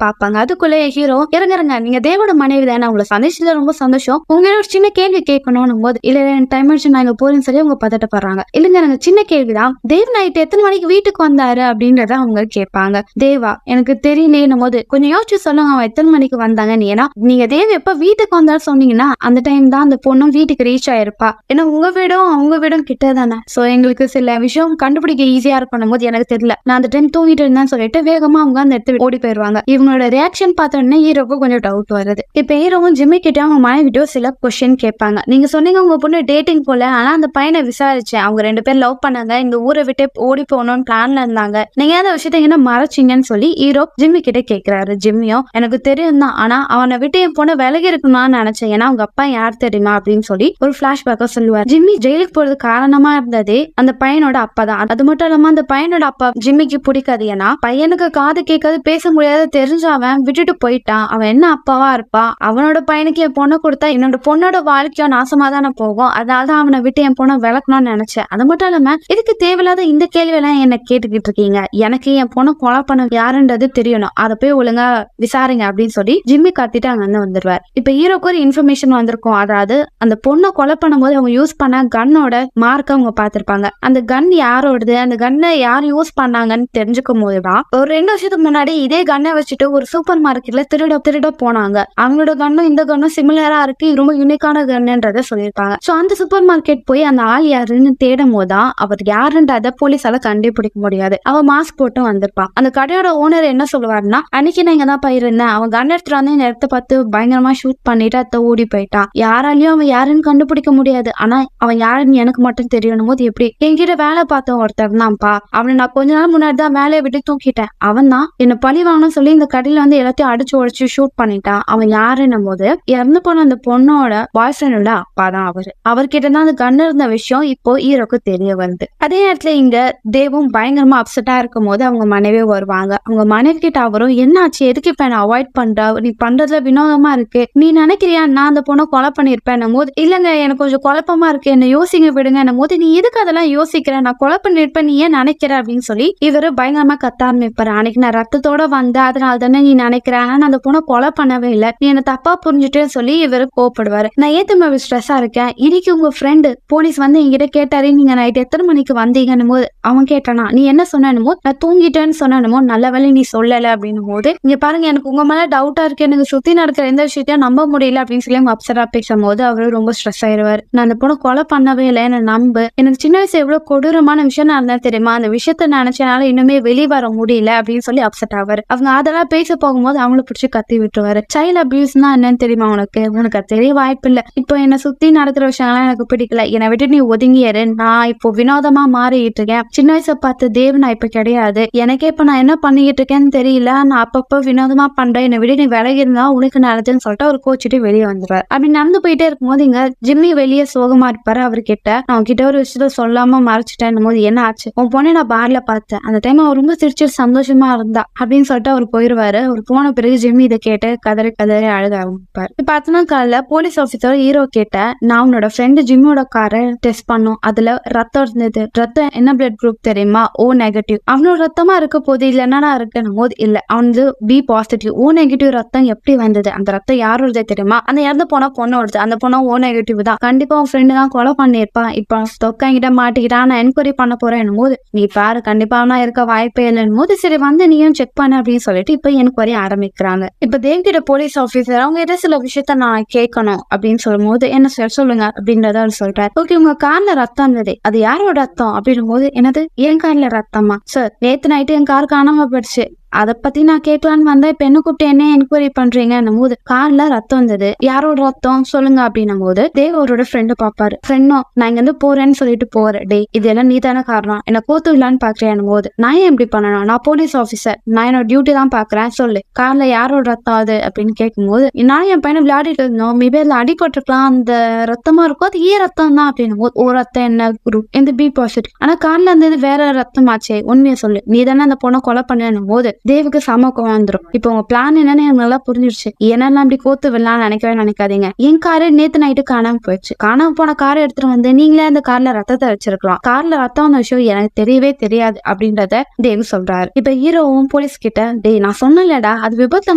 பார்ப்பாங்க. அதுக்குள்ளே ஹீரோ இறங்குறங்க, நீங்க தேவோட மனைவி தானே, உங்களை சந்தோஷத்துல ரொம்ப சந்தோஷம், உங்களோட ஒரு சின்ன கேள்வி கேட்கணும் போது இல்ல டைம் ஆயிடுச்சு நாங்க போறேன்னு சொல்லி அவங்க பதட்டப்படுறாங்க. இல்லங்க நாங்க சின்ன கேள்விதான், தேவ் நைட் எத்தனை மணிக்கு வீட்டுக்கு வந்தாரு அப்படின்றத அவங்க கேட்பாங்க. தேவா எனக்கு தெரியலேன்னும் போது கொஞ்சம் யோசிச்சு சொல்லுங்க அவன் எத்தனை மணிக்கு வந்தாங்க, ஏன்னா நீங்க தேவ் எப்ப வீட்டுக்கு வந்தாரு சொன்னீங்கன்னா அந்த டைம் தான் அந்த பொண்ணும் வீட்டுக்கு ரீச் ஆயிருப்பா, ஏன்னா உங்க வீடும் அவங்க வீடும் கிட்ட தானே, சோ எங்களுக்கு சில விஷயம் கண்டுபிடிக்க ஈஸியா இருக்கணும் போது எனக்கு தெரியல, நான் அந்த டைம் தூங்கிட்டு இருந்தேன்னு சொல்லிட்டு வேகமா அவங்க அந்த இடத்துல ஓடி போயிருவாங்க. இவங்களோட ரியாக்ஷன் பார்த்த உடனே ஹீரோக்கு கொஞ்சம் டவுட் வருது. இப்ப ஹீரோவும் ஜிம்மி கிட்ட அவங்க மனைவிட்டோ சில கொஸ்டின் கேட்பாங்க. நீங்க சொன்னீங்க உங்க பொண்ணு டேட்டிங் போல, ஆனா அந்த பையனை விசாரிச்சேன், அவங்க 2 பேர் லவ் பண்ணாங்க, இந்த ஊரை விட்டு ஓடி போகணும்னு பிளான்ல இருந்தாங்க, நீங்க அந்த விஷயத்த என்ன மறைச்சிங்கன்னு சொல்லி ஹீரோ ஜிம்மி கிட்ட கேட்கிறாரு. ஜிம்மியும் எனக்கு தெரியும் தான், ஆனா அவனை விட்டு என் பொண்ணு விலகி இருக்கணும்னு நினைச்சேன், ஏன்னா அவங்க அப்பா யார் தெரியுமா அப்படின்னு சொல்லி ஒரு பிளாஷ்பேக்கா சொல்லுவார். ஜிம்மி ஜெயிலுக்கு போறது காரணமா இருந்ததே அந்த பையனோட அப்பா தான். அது மட்டும் இல்லாம அந்த பையனோட அப்பா ஜிம்மிக்கு பிடிக்காது, ஏன்னா பையனுக்கு காது கேட்காது பேச முடியாது தெரிஞ்ச அவன் விட்டுட்டு போயிட்டான், அவன் என்ன அப்பாவா இருப்பான், அவனோட பையனுக்கு என் பொண்ணை கொடுத்தா என்னோட பொண்ணோட வாழ்க்கையும் நாசமா தானே போகும், அதனாலதான் அவனை விட்டு என் பொண்ணை விளக்கணும்னு நினைச்சேன். அது மட்டும் இல்லாம இதுக்கு தேவையில்லாத இந்த கேள்வி எல்லாம் என்ன கேட்டுக்கிட்டு இருக்கீங்க, எனக்கு என் பொண்ணை கொலை பண்ண யாருன்றது தெரியணும், அதை போய் ஒழுங்கா விசாரிங்க அப்படின்னு சொல்லி ஜிம்மி காத்திட்டு அங்க வந்து வந்துருவார். இப்ப ஹீரோக்கு ஒரு இன்ஃபர்மேஷன் வந்திருக்கும், அதாவது அந்த பொண்ணை கொலை பண்ணும்போது அவங்க யூஸ் பண்ண கன்னோட மார்க்க அவங்க பார்த்திருப்பாங்க. அந்த கன் யாரோடது, அந்த கன்னை யார் யூஸ் பண்ணாங்கன்னு தெரிஞ்சுக்கும் போதுதான் ஒரு 2 வருஷத்துக்கு முன்னாடி இதே கன்னை வச்சுட்டு ஒரு சூப்பர் மார்க்கெட்ல திருட போனாங்க. அவங்களோட கன்னும் இந்த கன்னும் சிமிலரா இருக்கு, ரொம்ப யூனிக்கான கன்னுன்றத சொல்லியிருப்பாங்க. சோ அந்த சூப்பர் மார்க்கெட் போய் அந்த ஆள் யாருன்னு தேடும் போதுதான் அவர் யாருன்றத போலீஸால கண்டுபிடிக்க முடியாது. அவன் மாஸ்க் போட்டு வந்திருப்பான். அந்த கடையோட ஓனர் என்ன சொல்லுவாருன்னா, அன்னைக்கு நான் இங்க தான் போயிருந்தேன், அவன் கன் எடுத்துட்டு வந்து இந்த இடத்த பார்த்து பயங்கரமா ஷூட் பண்ணிட்டு அத்த ஓடி போயிட்டான், யாராலையும் அவன் யாருன்னு கண்டுபிடிக்க முடியாது, ஆனா அவன் யாருன்னு எனக்கு மட்டும் தெரியணும் போது எப்படி என்கிட்ட வேலை பார்த்த ஒருத்தர் தான்ப்பா, அவனை நான் கொஞ்ச நாள் முன்னாடி தான் வேலையை விட்டு தூக்கிட்டேன், அவன் தான் என்ன பழி வாங்கணும்னு சொல்லி இந்த கடையில வந்து எல்லாத்தையும் அடிச்சு உடைச்சு ஷூட் பண்ணிட்டான், அவன் யாருன்னும் போது இறந்து போன அந்த பொண்ணோட பாய் ஃப்ரெண்டோட அப்பா தான் அவர்கிட்ட தான் அந்த கண்ணு இருந்த விஷயம் இப்போ ஹீரோக்கு தெரிய வருது. அதே நேரத்துல இங்க தேவும் பயங்கரமா அப்செட்டா இருக்கும் போது அவங்க மனைவி வருவாங்க. அவங்க மனைவி கிட்ட அவரும் என்னாச்சு, எதுக்கு இப்ப என்ன அவாய்ட் பண்ற, நீ பண்றதுல வினோதமா இருக்கு, நீ நினைக்கிறியா நான் அந்த பொண்ணை கொலை பண்ணிருப்பேன் போது இல்லங்க எனக்கு கொஞ்சம் குழப்பமா இருக்கு, என்ன யோசிங்க விடுங்க போது நீ எதுக்கு அதெல்லாம் யோசிக்கிற, நான் கொலை பண்ணிருப்பேன் நீ ஏன் நினைக்கிற அப்படின்னு சொல்லி இவரு பயங்கரமா கத்த ஆரம்பிப்பாரு. அன்னைக்கு நான் ரத்தத்தோட வந்த, அதனால தானே நீ நினைக்கிற, ஆனா நான் அந்த பொண்ணை கொலை பண்ணவே இல்லை, நீ என்ன தப்பா புரிஞ்சுட்டேன்னு சொல்லி இவரு கோப்படுவாரு. நான் ஏத்த ஸ்ட்ரெஸ்ஸா இருக்கேன், இன்னைக்கு உங்க ஃப்ரெண்டு போலீஸ் வந்து என்கிட்ட கேட்டாரு நீங்க நைட் எத்தனை மணிக்கு வந்தீங்கன்னு போது அவன் கேட்டானா நீ என்ன சொன்னமோ நான் தூங்கிட்டேன்னு சொன்னமோ, நல்ல வேலை நீ சொல்லல அப்படின்னும் போது இங்க பாருங்க எனக்கு உங்க மேல டவுட்டா இருக்கு, எனக்கு சுத்தி நடக்கிற எந்த விஷயத்தையும் நம்ப முடியல அப்படின்னு சொல்லி அவங்க அப்சரா பேசும்போது அவரு ரொம்ப ஸ்ட்ரெஸ் ஆயிடுவாரு. நான் அந்த பொண்ணை கொலை பண்ணவே இல்லை, என்ன நம்பு, எனக்கு சின்ன வயசு எவ்வளவு கொடூரமான விஷயம் நான் இருந்தா தெரியுமா, அந்த விஷயத்த நினைச்சனால இன்னுமே வெளியே வர முடியல அப்படின்னு சொல்லி அப்செட் ஆவாரு. அவங்க அதெல்லாம் பேச போகும்போது அவங்கள பிடிச்சி கத்தி விட்டுருவாரு. சைல்ட் அபியூஸ்னா என்னன்னு தெரியுமா உனக்கு, உனக்கு தெரிய வாய்ப்பு இல்லை, இப்போ என்ன சுத்தி நடக்கிற விஷயங்கள்லாம் எனக்கு பிடிக்கல, என்னை விட்டு நீ ஒதுங்கியரு, நான் இப்போ வினோதமா மாறிட்டு இருக்கேன், சின்ன வயசை பார்த்து தேவ் நான் இப்ப கிடையாது, எனக்கே இப்ப நான் என்ன பண்ணிக்கிட்டு இருக்கேன்னு தெரியல, நான் அப்பப்ப வினோதமா பண்றேன், என்னை விட நீ விலகி இருந்தா உனக்கு நல்லதுன்னு சொல்லிட்டு அவர் கோச்சிட்டு வெளியே வந்துருவார். அப்படி நடந்து போயிட்டே இருக்கும்போது இங்க ஜிம்மி வெளியே சோகமா இருப்பாரு. அவர்கிட்ட நான் கிட்ட ஒரு விஷயத்த சொல்லாம மறைச்சிட்டேன் போது என்ன ஆச்சு, உன் பொண்ணை நான் பார்ல பார்த்தேன், அந்த டைம் அவர் ரொம்ப சிரிச்சு சந்தோஷமா இருந்தா அப்படின்னு சொல்லிட்டு அவர் போயிருவாரு. அவர் போன பிறகு ஜிம்மி இதை கேட்டு கதறி கதறி அழுக ஆரம்பிப்பார். இப்ப அடுத்த காலையில போலீஸ் ஆபீசர் ஹீரோ கேட்ட, நான் உன்னோட ஃப்ரெண்டு ஜிம்மியோட காரை டெஸ்ட் பண்ணோம், அதுல ரத்தம் இருந்தது, ரத்தம் என்ன பிளட் குரூப் தெரியுமா, ஓ நெகட்டிவ். அவனோட ரத்தமா இருக்க போது இல்ல என்னடா இருக்குன்னு போது இல்ல அவனது பி பாசிட்டிவ். ஓ நெகட்டிவ் ரத்தம் எப்படி வந்தது, அந்த ரத்தம் யாரோடது தெரியுமா, அந்த இறந்து போன பொண்ணோடது, அந்த பொண்ணு ஓ நெகட்டிவ் தான், கண்டிப்பா உன் ஃப்ரெண்டு தான் கொலை பண்ணிருப்பான், இப்ப தொக்கிட்ட மாட்டிக்கிட்டா, நான் என்கொயரி பண்ண போறேன் போது நீ பாரு கண்டிப்பா அவனா இருக்க வாய்ப்பே இல்லைன்னு போது சரி வந்து நீயும் செக் பண்ண அப்படின்னு சொல்லிட்டு இப்ப என்கொயரி ஆரம்பிக்கிறாங்க. இப்ப தேவ்கிட்ட போலீஸ் ஆபீசர் அவங்க ஏதோ சில விஷயத்த நான் கேட்கணும் அப்படின்னு சொல்லும் போது என்ன சார் சொல்லுங்க அப்படின்றத அவர் சொல்றாரு. ஓகே உங்க கார்ல ரத்தம் இருந்தது, அது யாரோட ரத்தம் அப்படின்னும் போது என்னது என் கார்ல ரத்தமா சார், நேத்து நைட்டு என் கார் காணாம போயிடுச்சு, அதை பத்தி நான் கேட்கலான்னு வந்தா இப்ப என்ன கூப்பிட்டு என்ன என்கொயரி பண்றீங்கன்னும் போது கார்ல ரத்தம் வந்தது, யாரோட ரத்தம் சொல்லுங்க அப்படின்னும் போது தேவ் அவரோட ஃப்ரெண்டு பாப்பாரு. ஃப்ரெண்டும் நான் இங்க இருந்து போறேன்னு சொல்லிட்டு போறேன், டே இதெல்லாம் நீ தானே காரணம், என்ன கோத்து விடலான்னு பாக்குறேன் போது நான் ஏன் இப்படி பண்ணணும், நான் போலீஸ் ஆபீசர், நான் என்னோட டியூட்டி தான் பாக்குறேன், சொல்லு கார்ல யாரோட ரத்தம் அது அப்படின்னு கேட்கும் போது நான் என் பையனை விளையாடிட்டு இருந்தோம், மேபி அதுல அடிபட்டிருக்கலாம், அந்த ரத்தமா இருக்கும், அது ஏன் ரத்தம் தான் அப்படின்னும் போது ஒரு ரத்தம் என்ன குரூப் இந்த பி பாசிட்டிவ், ஆனா கார்ல இருந்தது வேற ரத்தமாச்சே, உண்மையை சொல்லு, நீ தானே அந்த பொண்ணை கொலை பண்ணணும் போது தேவுக்கு சம கோவம் வந்துடும். இப்போ உங்க பிளான் என்னன்னு எனக்கு நல்லா புரிஞ்சிருச்சு, என்னெல்லாம் அப்படி கோத்து விடலாம் நினைக்கவே நினைக்காதீங்க, என் காரு நேத்து நைட்டு காணாம போயிடுச்சு, காணாம போன காரை எடுத்துட்டு வந்து நீங்களே அந்த கார்ல ரத்தத்தை வச்சிருக்கலாம், கார்ல ரத்தம் விஷயம் எனக்கு தெரியவே தெரியாது அப்படின்றத தேவ் சொல்றாரு. இப்ப ஹீரோவும் போலீஸ் கிட்ட டே நான் சொன்னலடா அது விபத்துல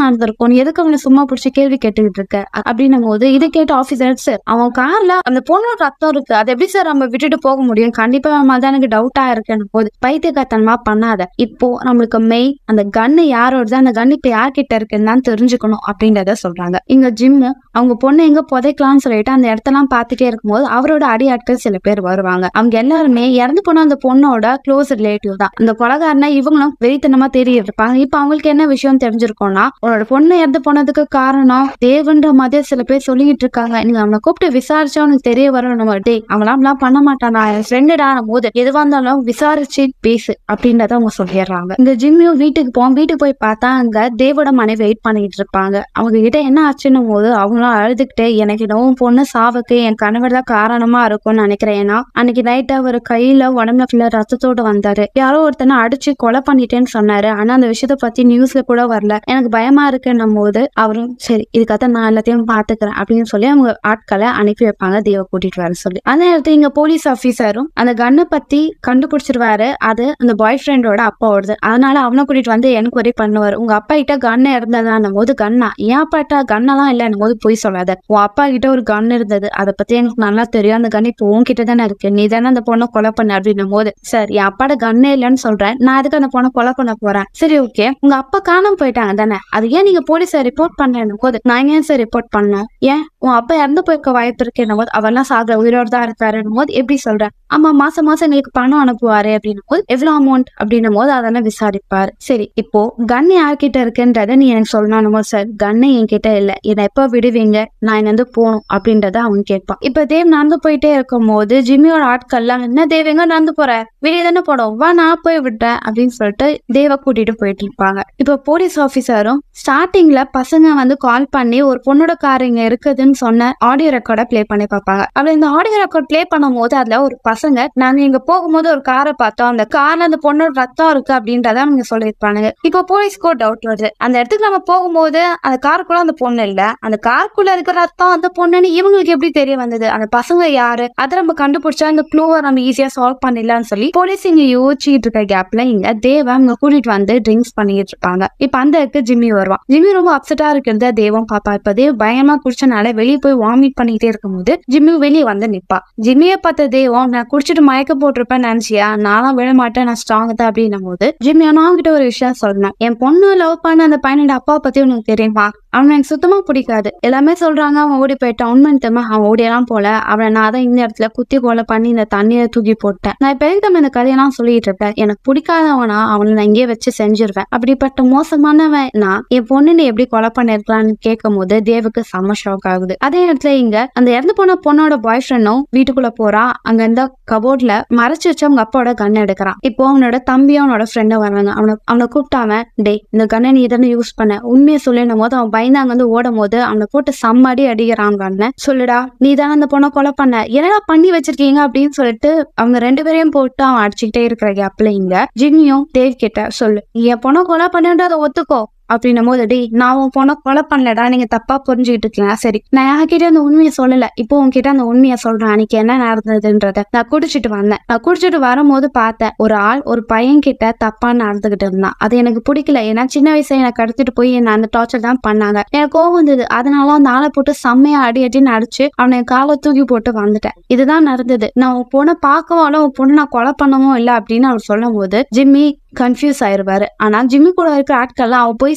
நடந்திருக்கும், எதுக்கு அவனை சும்மா பிடிச்சி கேள்வி கேட்டுக்கிட்டு இருக்க அப்படின்னும் போது இதை கேட்ட ஆபீசர் சார் அவன் கார்ல அந்த பொண்ணோட ரத்தம் இருக்கு, அது எப்படி சார் நம்ம விட்டுட்டு போக முடியும், கண்டிப்பா தான் எனக்கு டவுட்டா இருக்குன்னு போது பைத்தியக்காரத்தனமா பண்ணாத, இப்போ நம்மளுக்கு மெய் அந்த கன்னு யாரோடது, அந்த கன் இப்ப யார்கிட்ட இருக்குன்னு தான் தெரிஞ்சுக்கணும் அப்படின்றத சொல்றாங்க. இங்க ஜிம் அவங்க பொண்ணு எங்க புதைக்கலாம்னு சொல்லிட்டு அந்த இடத்தெல்லாம் பார்த்துட்டே இருக்கும்போது அவரோட அடியாட்கள் சில பேர் வருவாங்க. அவங்க எல்லாருமே இறந்து போன அந்த பொண்ணோட க்ளோஸ் ரிலேட்டிவ் தான். அந்த கொலைகாரனை இவங்களும் வெறித்தனமா தேடிட்டு இருப்பாங்க. இப்ப அவங்களுக்கு என்ன விஷயம் தெரிஞ்சிருக்கோம்னா உன்னோட பொண்ணு இறந்து போனதுக்கு காரணம் தேவன்ற மாதிரி சில பேர் சொல்லிட்டு இருக்காங்க, நீங்க அவனை கூப்பிட்டு விசாரிச்சா உனக்கு தெரிய வரணும், டே அவெல்லாம் பண்ண மாட்டானா என் ஃப்ரெண்டுடான போது எதுவா இருந்தாலும் விசாரிச்சு பேசு அப்படின்றத அவங்க சொல்லிடுறாங்க. இந்த ஜிம்மியும் வீட்டுக்கு போய் பார்த்தா அங்க தேவோட மனைவி வெயிட் பண்ணிட்டு இருப்பாங்க. அவங்க கிட்ட என்ன ஆச்சுன்னு போது அவங்களும் அழுதுகிட்டே எனக்கு இன்னும் பொண்ணு சாவுக்கு என் கணவர் தான் காரணமா இருக்கும்னு நினைக்கிறேன், ஏன்னா அன்னைக்கு நைட் அவர் கையில உடம்புல ஃபுல்லா ரத்தத்தோட வந்தாரு, யாரோ ஒருத்தனை அடிச்சு கொலை பண்ணிட்டேன்னு சொன்னாரு, ஆனா அந்த விஷயத்த பத்தி நியூஸ்ல கூட வரல, எனக்கு பயமா இருக்குன்னும் போது அவரும் சரி இதுக்காக நான் எல்லாத்தையும் பாத்துக்கிறேன் அப்படின்னு சொல்லி அவங்க ஆட்களை அனுப்பி வைப்பாங்க தேவ கூட்டிட்டு வர சொல்லி. அந்த நேரத்துல இங்க போலீஸ் ஆபீசரும் அந்த கண்ணை பத்தி கண்டுபிடிச்சிருவாரு, அது அந்த பாய் ஃப்ரெண்டோட அப்பாவோடது, அதனால அவனை கூட்டிட்டு வந்து என்கொயரி பண்ணுவார். உங்க அப்பா கிட்ட கன் இருந்ததான்னும் போது கன்னா ஏன் அப்பாட்ட கன்னெல்லாம் இல்லைன்னும் போது போய் சொல்லாத, உன் அப்பா கிட்ட ஒரு கன் இருந்தது, அதை பத்தி எனக்கு நல்லா தெரியும், அந்த கன் இப்போ உன்கிட்ட தானே இருக்கு, நீ தானே அந்த பொண்ணை கொலை பண்ண அப்படின்னும் போது சார் என் அப்பாட கண்ணே இல்லைன்னு சொல்றேன், நான் எதுக்கு அந்த பொண்ணை கொலை பண்ண போறேன், சரி ஓகே உங்க அப்பா காணாம போயிட்டாங்க தானே, அது ஏன் நீங்க போலீஸை ரிப்போர்ட் பண்ணணும் போது நான் ஏன் சார் ரிப்போர்ட் பண்ணேன், ஏன் உன் அப்பா இறந்து போயிருக்க வாய்ப்பு இருக்குன்னும் போது அவெல்லாம் சாகுற உயிரோடு தான் இருக்காருன்னும் போது எப்படி சொல்றேன், ஆமா மாசம் மாசம் எங்களுக்கு பணம் அனுப்புவாரு அப்படின்னும் போது எவ்வளவு அமௌண்ட் அப்படின்னும் போது அதெல்லாம் விசாரிப்பாரு. சரி இப்போ கன் யார்கிட்ட இருக்குன்றத நீ எனக்கு சொல்லணும் சார், கன்னு என்கிட்ட இல்ல, என்னை எப்ப விடுவீங்க, நான் என்ன போகணும் அப்படின்றத அவன் கேட்பான். இப்ப தேவ் நடந்து போயிட்டே இருக்கும் போது ஜிம்மியோட ஆட்கள்லாம் என்ன தேவ் எங்க நடந்து போற, வெளியே தானே போடும், வா நான் போய் விட்டேன் அப்படின்னு சொல்லிட்டு தேவ கூட்டிட்டு போயிட்டு இருப்பாங்க. இப்ப போலீஸ் ஆபீசரும் ஸ்டார்டிங்ல பசங்க வந்து கால் பண்ணி ஒரு பொண்ணோட கார் இங்க இருக்குதுன்னு சொன்ன ஆடியோ ரெக்கார்டை பிளே பண்ணி பார்ப்பாங்க. அப்படி இந்த ஆடியோ ரெக்கார்ட் பிளே பண்ணும் போது அதுல ஒரு பசங்க நாங்க இங்க போகும்போது ஒரு காரை பார்த்தோம், அந்த கார்ல அந்த பொண்ணோட ரத்தம் இருக்கு அப்படின்றத அவங்க சொல்லியிருப்பானுங்க. இப்போ போலீஸ்க்கு ஒரு டவுட் வருது, அந்த இடத்துக்கு நம்ம போகும்போது அந்த காருக்குள்ள அந்த பொண்ணு இல்ல, அந்த காருக்குள்ள இருக்கிற ரத்தம் அந்த பொண்ணுன்னு இவங்களுக்கு எப்படி தெரிய வந்தது, அந்த பசங்க யாரு, அதை நம்ம கண்டுபிடிச்சா இந்த க்ளூவை நம்ம ஈஸியா சால்வ் பண்ணிடலாம்னு சொல்லி போலீஸ் இங்க யோசிச்சுட்டு இருக்க கேப்ல இங்க தேவா இங்க கூட்டிட்டு வந்து ட்ரிங்க்ஸ் பண்ணிட்டு இருப்பாங்க. இப்ப அந்த இடத்துக்கு ஜிம்மி வருவான். ஜிம்மி ரொம்ப அப்செட்டா இருக்கிறத தேவம் பாப்பா. இப்ப தேவ் பயமா குடிச்சனால வெளியே போய் வாமிட் பண்ணிட்டே இருக்கும் போது ஜிம்மி வெளியே வந்து நிப்பா. ஜிம்மிய பார்த்த தேவம் நான் குடிச்சிட்டு மயக்க போட்டிருப்பேன் நினைச்சியா, நானும் விழ மாட்டேன், நான் ஸ்ட்ராங் தான் அப்படின்னும் போது ஜிம்மி நான் கிட்ட ஒரு விஷயம் சொல்லணும். என் பொண்ணு லவ் பண்ண அந்த பையனோட அப்பா பத்தி உனக்கு தெரியுமா? அவன் எனக்கு சுத்தமா பிடிக்காது. எல்லாமே சொல்றாங்க அவன் ஓடி போயிட்டான். உண்மைன்னு தெரியுமா? அவன் ஓடியெல்லாம் போல. அவனை நான் தான் இந்த இடத்துல குத்தி கொலை பண்ணி இந்த தண்ணியை தூக்கி போட்டேன். நான் இப்ப எதுக்கு இந்த கதையெல்லாம் சொல்லிட்டு இருப்பேன்? எனக்கு பிடிக்காதவனா அவனை நான் இங்கே வச்சு செஞ்சிருவேன். அப்படிப்பட்ட மோசமானவன் நான் என் பொண்ணு எப்படி கொலை பண்ணிருக்கலான்னு கேட்கும் போது தேவுக்கு செம்ம ஷாக் ஆகுது. அதே இடத்துல இங்க அந்த இறந்து போன பொண்ணோட பாய் ஃப்ரெண்டும் வீட்டுக்குள்ள போறான். அங்க இந்த கபோர்ட்ல மறைச்சு வச்சு அவங்க அப்பாவோட கண்ணை எடுக்கிறான். இப்போ அவனோட தம்பியும் அவனோட ஃப்ரெண்டும் வர்றாங்க. அவனை கூப்பிட்டாவன், டே இந்த கண்ணை நீ தானே யூஸ் பண்ண, உண்மையை சொல்லிடும் போது அவன் பயந்தாங்க வந்து ஓடும் போது அவனை போட்டு சம்மடி அடிக்கிறான். கண்ணை சொல்லுடா, நீ தானே அந்த பொண்ணை கொலை பண்ண, என்னடா பண்ணி வச்சிருக்கீங்க அப்படின்னு சொல்லிட்டு அவங்க 2 பேரையும் போட்டு அவன் அடிச்சுக்கிட்டே இருக்கிற கேப்ல இங்க ஜிம்மியும் தேவ் கிட்ட சொல்லு, நீ என் பொண்ணை கொலை பண்ணிட்டு அதை ஒத்துக்கோ அப்படின்னும் போது, டே நான் உன் பொண்ணை கொலை பண்ணலடா, நீங்க தப்பா புரிஞ்சுக்கிட்டு இருக்கீங்க. சரி, நான் யார்கிட்ட அந்த உண்மையை சொல்லல, இப்போ உன்கிட்ட அந்த உண்மையை சொல்றேன். அன்னைக்கு என்ன நடந்ததுன்றத நான் குடிச்சிட்டு வந்தேன். நான் குடிச்சிட்டு வரும்போது பார்த்தேன் ஒரு ஆள் ஒரு பையன் கிட்ட தப்பா நடந்துகிட்டு இருந்தான். அது எனக்கு பிடிக்கல. ஏன்னா சின்ன வயசுல எனக்கு கடத்திட்டு போய் என்ன அந்த டார்ச்சர் தான் பண்ணாங்க. எனக்கு கோவம் வந்தது. அதனால அந்த ஆளை போட்டு செம்மையா அடின்னு அடிச்சு அவனை காலை தூக்கி போட்டு வந்துட்டேன். இதுதான் நடந்தது. நான் உன் பொண்ணை பார்க்கவும் உன் பொண்ணு நான் கொலை பண்ணவும் இல்லை அப்படின்னு அவர் சொல்லும் போது ஜிம்மி கன்ஃபியூஸ் ஆயிருவாரு. ஆனா ஜிம்மி கூட இருக்கிற ஆட்கள்லாம் அவன் போய்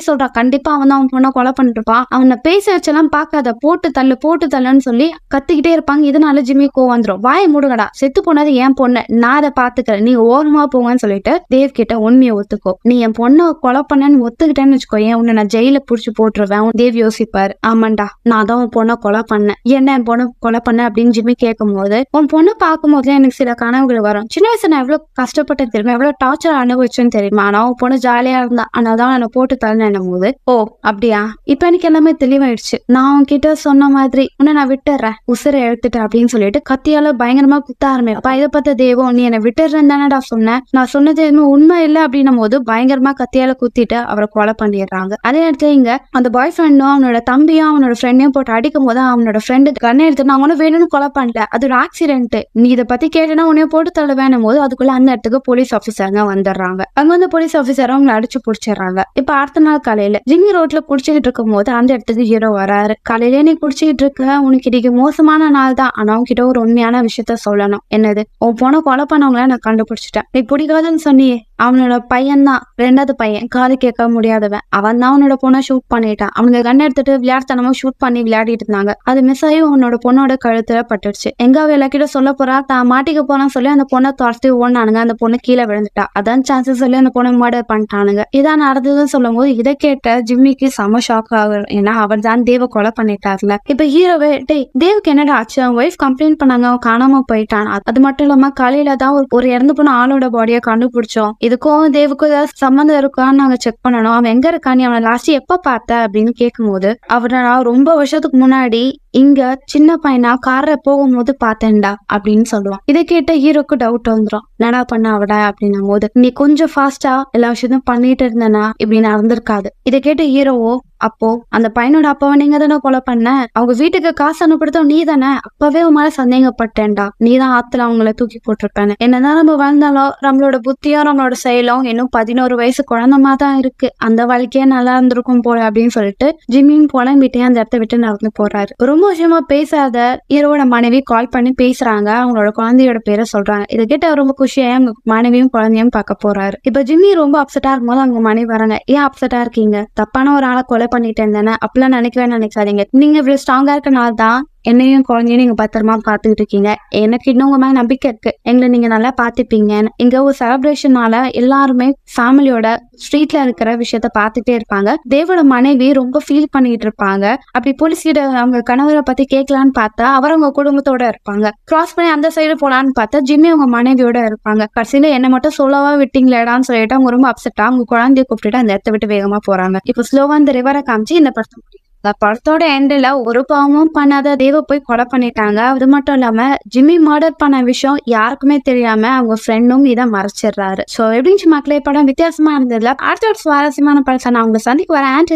சொல்றான், கண்டிப்பா அவன் தான் அவன் பொண்ணை கொலை பண்ணிருப்பான், அவனை பேச வச்செல்லாம் பார்க்காத, போட்டு தள்ளுன்னு சொல்லி கத்திக்கிட்டே இருப்பாங்க. இதனால ஜிம்மி கோவம் வந்துடும். வாயை மூடுங்கடா, செத்து போனது என் பொண்ணு, நான் அதை பாத்துக்கிறேன், நீங்க ஓரமா போங்கன்னு சொல்லிட்டு தேவ் கிட்ட உண்மையை ஒத்துக்கோ. நீ என் பொண்ணை கொலை பண்ணன்னு ஒத்துக்கிட்டேன்னு வச்சுக்கோ, ஏன் உன்னை நான் ஜெயில புடிச்சு போட்டுருவேன். தேவ் யோசிப்பாரு, ஆமாண்டா நான் தான் உன் பொண்ணை கொலை பண்ணேன், என்ன என் பொண்ணு கொலை பண்ண அப்படின்னு ஜிம்மி கேட்கும் போது, உன் பொண்ணு பார்க்கும் போதுல எனக்கு சில கனவுகள் வரும். சின்ன வயசுல நான் எவ்வளவு கஷ்டப்பட்டேன் தெரியுமா, எவ்வளவு டார்ச்சர் அனுபவிச்சேன்னு தெரியுமா, ஆனா உன் பொண்ணு ஜாலியா இருந்தா, ஆனாதான் என்னை போட்டு தள்ளணும் போது, ஓ அப்படியா, இப்ப எனக்கு எல்லாமே தெளிவாயிடுச்சு, நான் உன்கிட்ட சொன்ன மாதிரி உன்னை நான் விட்டுறேன், உசுரை எடுத்துட்டேன் அப்படின்னு சொல்லிட்டு கத்தியால பயங்கரமா குத்த ஆரம்பிப்பா. இதை பார்த்த தேவம், நீ என்னை விட்டுறேன்னு தானடா சொன்னேன், நான் சொன்னது எதுவும் உண்மை இல்லை அப்படின்னும் போது பயங்கரமா கத்தியால குத்திட்டு அவரை கொலை பண்ணிடுறாங்க. அதே நேரத்துல இங்க அந்த பாய் ஃப்ரெண்டும் அவனோட தம்பியும் அவனோட ஃப்ரெண்டையும் போட்டு அடிக்கும் போது அவனோட ஃப்ரெண்டு கண்ணை எடுத்து, நான் உன வேணும்னு கொலை பண்ணல, அது ஒரு ஆக்சிடென்ட், நீ இதை பத்தி கேட்டேன்னா உன்னைய போட்டு தள்ள வேணும் போது அதுக்குள்ள அந்த இடத்துக்கு போலீஸ் ஆஃபீஸருங்க வந்துடுறாங்க. அங்க வந்து போலீஸ் ஆஃபீஸர் அவங்களை அடிச்சு புடிச்சிடுறாங்க. இப்ப அடுத்த நாள் காலையில ஜிம்மி ரோட்ல குடிச்சுக்கிட்டு இருக்கும் போது அந்த இடத்துக்கு ஹீரோ வராரு. காலையில நீ குடிச்சுக்கிட்டு இருக்க, உனக்கு இன்னைக்கு மோசமான நாள் தான், ஆனா உன்கிட்ட ஒரு உண்மையான விஷயத்த சொல்லணும். என்னது, உன் போன கொலை பண்ணவங்கள நான் கண்டுபிடிச்சிட்டேன். நீ பிடிக்காதுன்னு சொன்னியே, அவனோட பையன் தான் 2வது பையன், காது கேட்க முடியாதவன், அவன் தான் அவனோட பொண்ணை ஷூட் பண்ணிட்டான். அவனுக்கு கண்ணை எடுத்துட்டு விளையாட்டுத்தனமா ஷூட் பண்ணி விளையாடிட்டு இருந்தாங்க. அது மிஸ் ஆகி உன்னோட பொண்ணோட கழுத்துல பட்டுடுச்சு. எங்க அவ எல்லாக்கிட்ட சொல்ல போறா, தான் மாட்டிக்க போறான்னு சொல்லி அந்த பொண்ணை துரத்தி ஓடினானுங்க. அந்த பொண்ணு கீழே விழுந்துட்டா. அதான் சான்சஸ் சொல்லி அந்த பொண்ணை மர்டர் பண்ணிட்டானுங்க. இதான் நடந்ததுன்னு சொல்லும் போது இதை கேட்ட ஜிம்மிக்கு செம ஷாக் ஆகும். ஏன்னா அவர் தான் தேவ கொலை பண்ணிட்டார்ல. இப்ப ஹீரோவே, டே தேவுக்கு என்னடா ஆச்சு, அவன் ஒய்ஃப் கம்ப்ளைண்ட் பண்ணாங்க, அவன் காணாம போயிட்டான். அது மட்டும் இல்லாம காலையில தான் ஒரு இறந்து போன ஆளோட பாடியை கண்டுபிடிச்சோம். இதுக்கும் தேவுக்கும் ஏதாவது சம்மந்தம் இருக்கான்னு நாங்க செக் பண்ணணும். அவன் எங்க இருக்கான்னு, அவனை லாஸ்ட் எப்ப பார்த்த அப்படின்னு கேட்கும் போது அவரை நான் ரொம்ப வருஷத்துக்கு முன்னாடி இங்க சின்ன பையனா கார்ல போகும்போது பார்த்தேன்டா அப்படின்னு சொல்லுவான். இதை கேட்ட ஹீரோக்கு டவுட் வந்துடும், என்னடா பண்ண அவடா அப்படின்னும் போது, நீ கொஞ்சம் ஃபாஸ்டா எல்லா விஷயத்தையும் பண்ணிட்டு இருந்தனா இப்படி நடந்திருக்காது. இதை கேட்ட ஹீரோவோ, அப்போ அந்த பையனோட அப்பாவை நீங்க தானே கொலை பண்ண, அவங்க வீட்டுக்கு காசு அனுப்பிடுத்தோம் நீ தானே, அப்பவே உன் மேல சந்தேகப்பட்டேன்டா, நீ தான் ஆத்துல அவங்கள தூக்கி போட்டிருப்பேன்னு. என்னதான் நம்ம வாழ்ந்தாலும் நம்மளோட புத்தியும் நம்மளோட செயலும் இன்னும் 11 வயசு குழந்தைமா தான் இருக்கு, அந்த வாழ்க்கையே நல்லா இருந்திருக்கும் போல அப்படின்னு சொல்லிட்டு ஜிம்மியும் புலம்பிட்டே அந்த இடத்த விட்டு நடந்து போறாரு. ரொம்ப வருஷமா பேசாத ஹீரோட மனைவி கால் பண்ணி பேசுறாங்க. அவங்களோட குழந்தையோட பேரை சொல்றாங்க. இதை கேட்ட ரொம்ப குஷியா அவங்க மனைவியும் குழந்தையும் பார்க்க போறாரு. இப்ப ஜிம்மி ரொம்ப அப்செட்டா இருக்கும்போது அவங்க மனைவி வராங்க. ஏன் அப்செட்டா இருக்கீங்க, தப்பான ஒரு ஆளை கொலை பண்ணிட்டேன் தானே, அப்பெல்லாம் நினைக்காதீங்க, நீங்க இவ்வளவு ஸ்ட்ராங்கா இருக்கனால தான் என்னையும் குழந்தையும் நீங்க பத்திரமா பாத்துக்கிட்டு இருக்கீங்க, எனக்கு இன்னும் உங்க மேல நம்பிக்கை இருக்கு, எங்களை நீங்க நல்லா பாத்துப்பீங்க. இங்க ஒரு செலிப்ரேஷனால எல்லாருமே ஃபேமிலியோட ஸ்ட்ரீட்ல இருக்கிற விஷயத்த பாத்துட்டே இருப்பாங்க. தேவோட மனைவி ரொம்ப ஃபீல் பண்ணிட்டு இருப்பாங்க. அப்படி போலீஸ்கிட்ட அவங்க கணவரை பத்தி கேட்கலான்னு பார்த்தா அவர் அவங்க குடும்பத்தோட இருப்பாங்க. கிராஸ் பண்ணி அந்த சைடு போலான்னு பார்த்தா ஜிம்மி அவங்க மனைவியோட இருப்பாங்க. கடைசியில என்ன மட்டும் சொல்லவா விட்டீங்களேடான்னு சொல்லிட்டு அவங்க ரொம்ப அப்செட்டா அவங்க குழந்தைய கூப்பிட்டுட்டு அந்த இடத்த விட்டு வேகமா போறாங்க. இப்போ ஸ்லோவா இந்த ரிவரை காமிச்சு இந்த படத்தை படத்தோட எண்ட்ல ஒரு பாவமும் பண்ணாத தேவ போய் கொலை பண்ணிட்டாங்க. அது மட்டும் இல்லாம ஜிம்மி மர்டர் பண்ண விஷயம் யாருக்குமே தெரியாம அவங்க ஃப்ரெண்டும் இதை மறைச்சிடுறாரு. சோ எப்படின்னு மக்களே, படம் வித்தியாசமா இருந்ததுல அடுத்த ஒரு சுவாரஸ்யமான படத்தை நான் உங்களை சந்திக்கு வரேன்.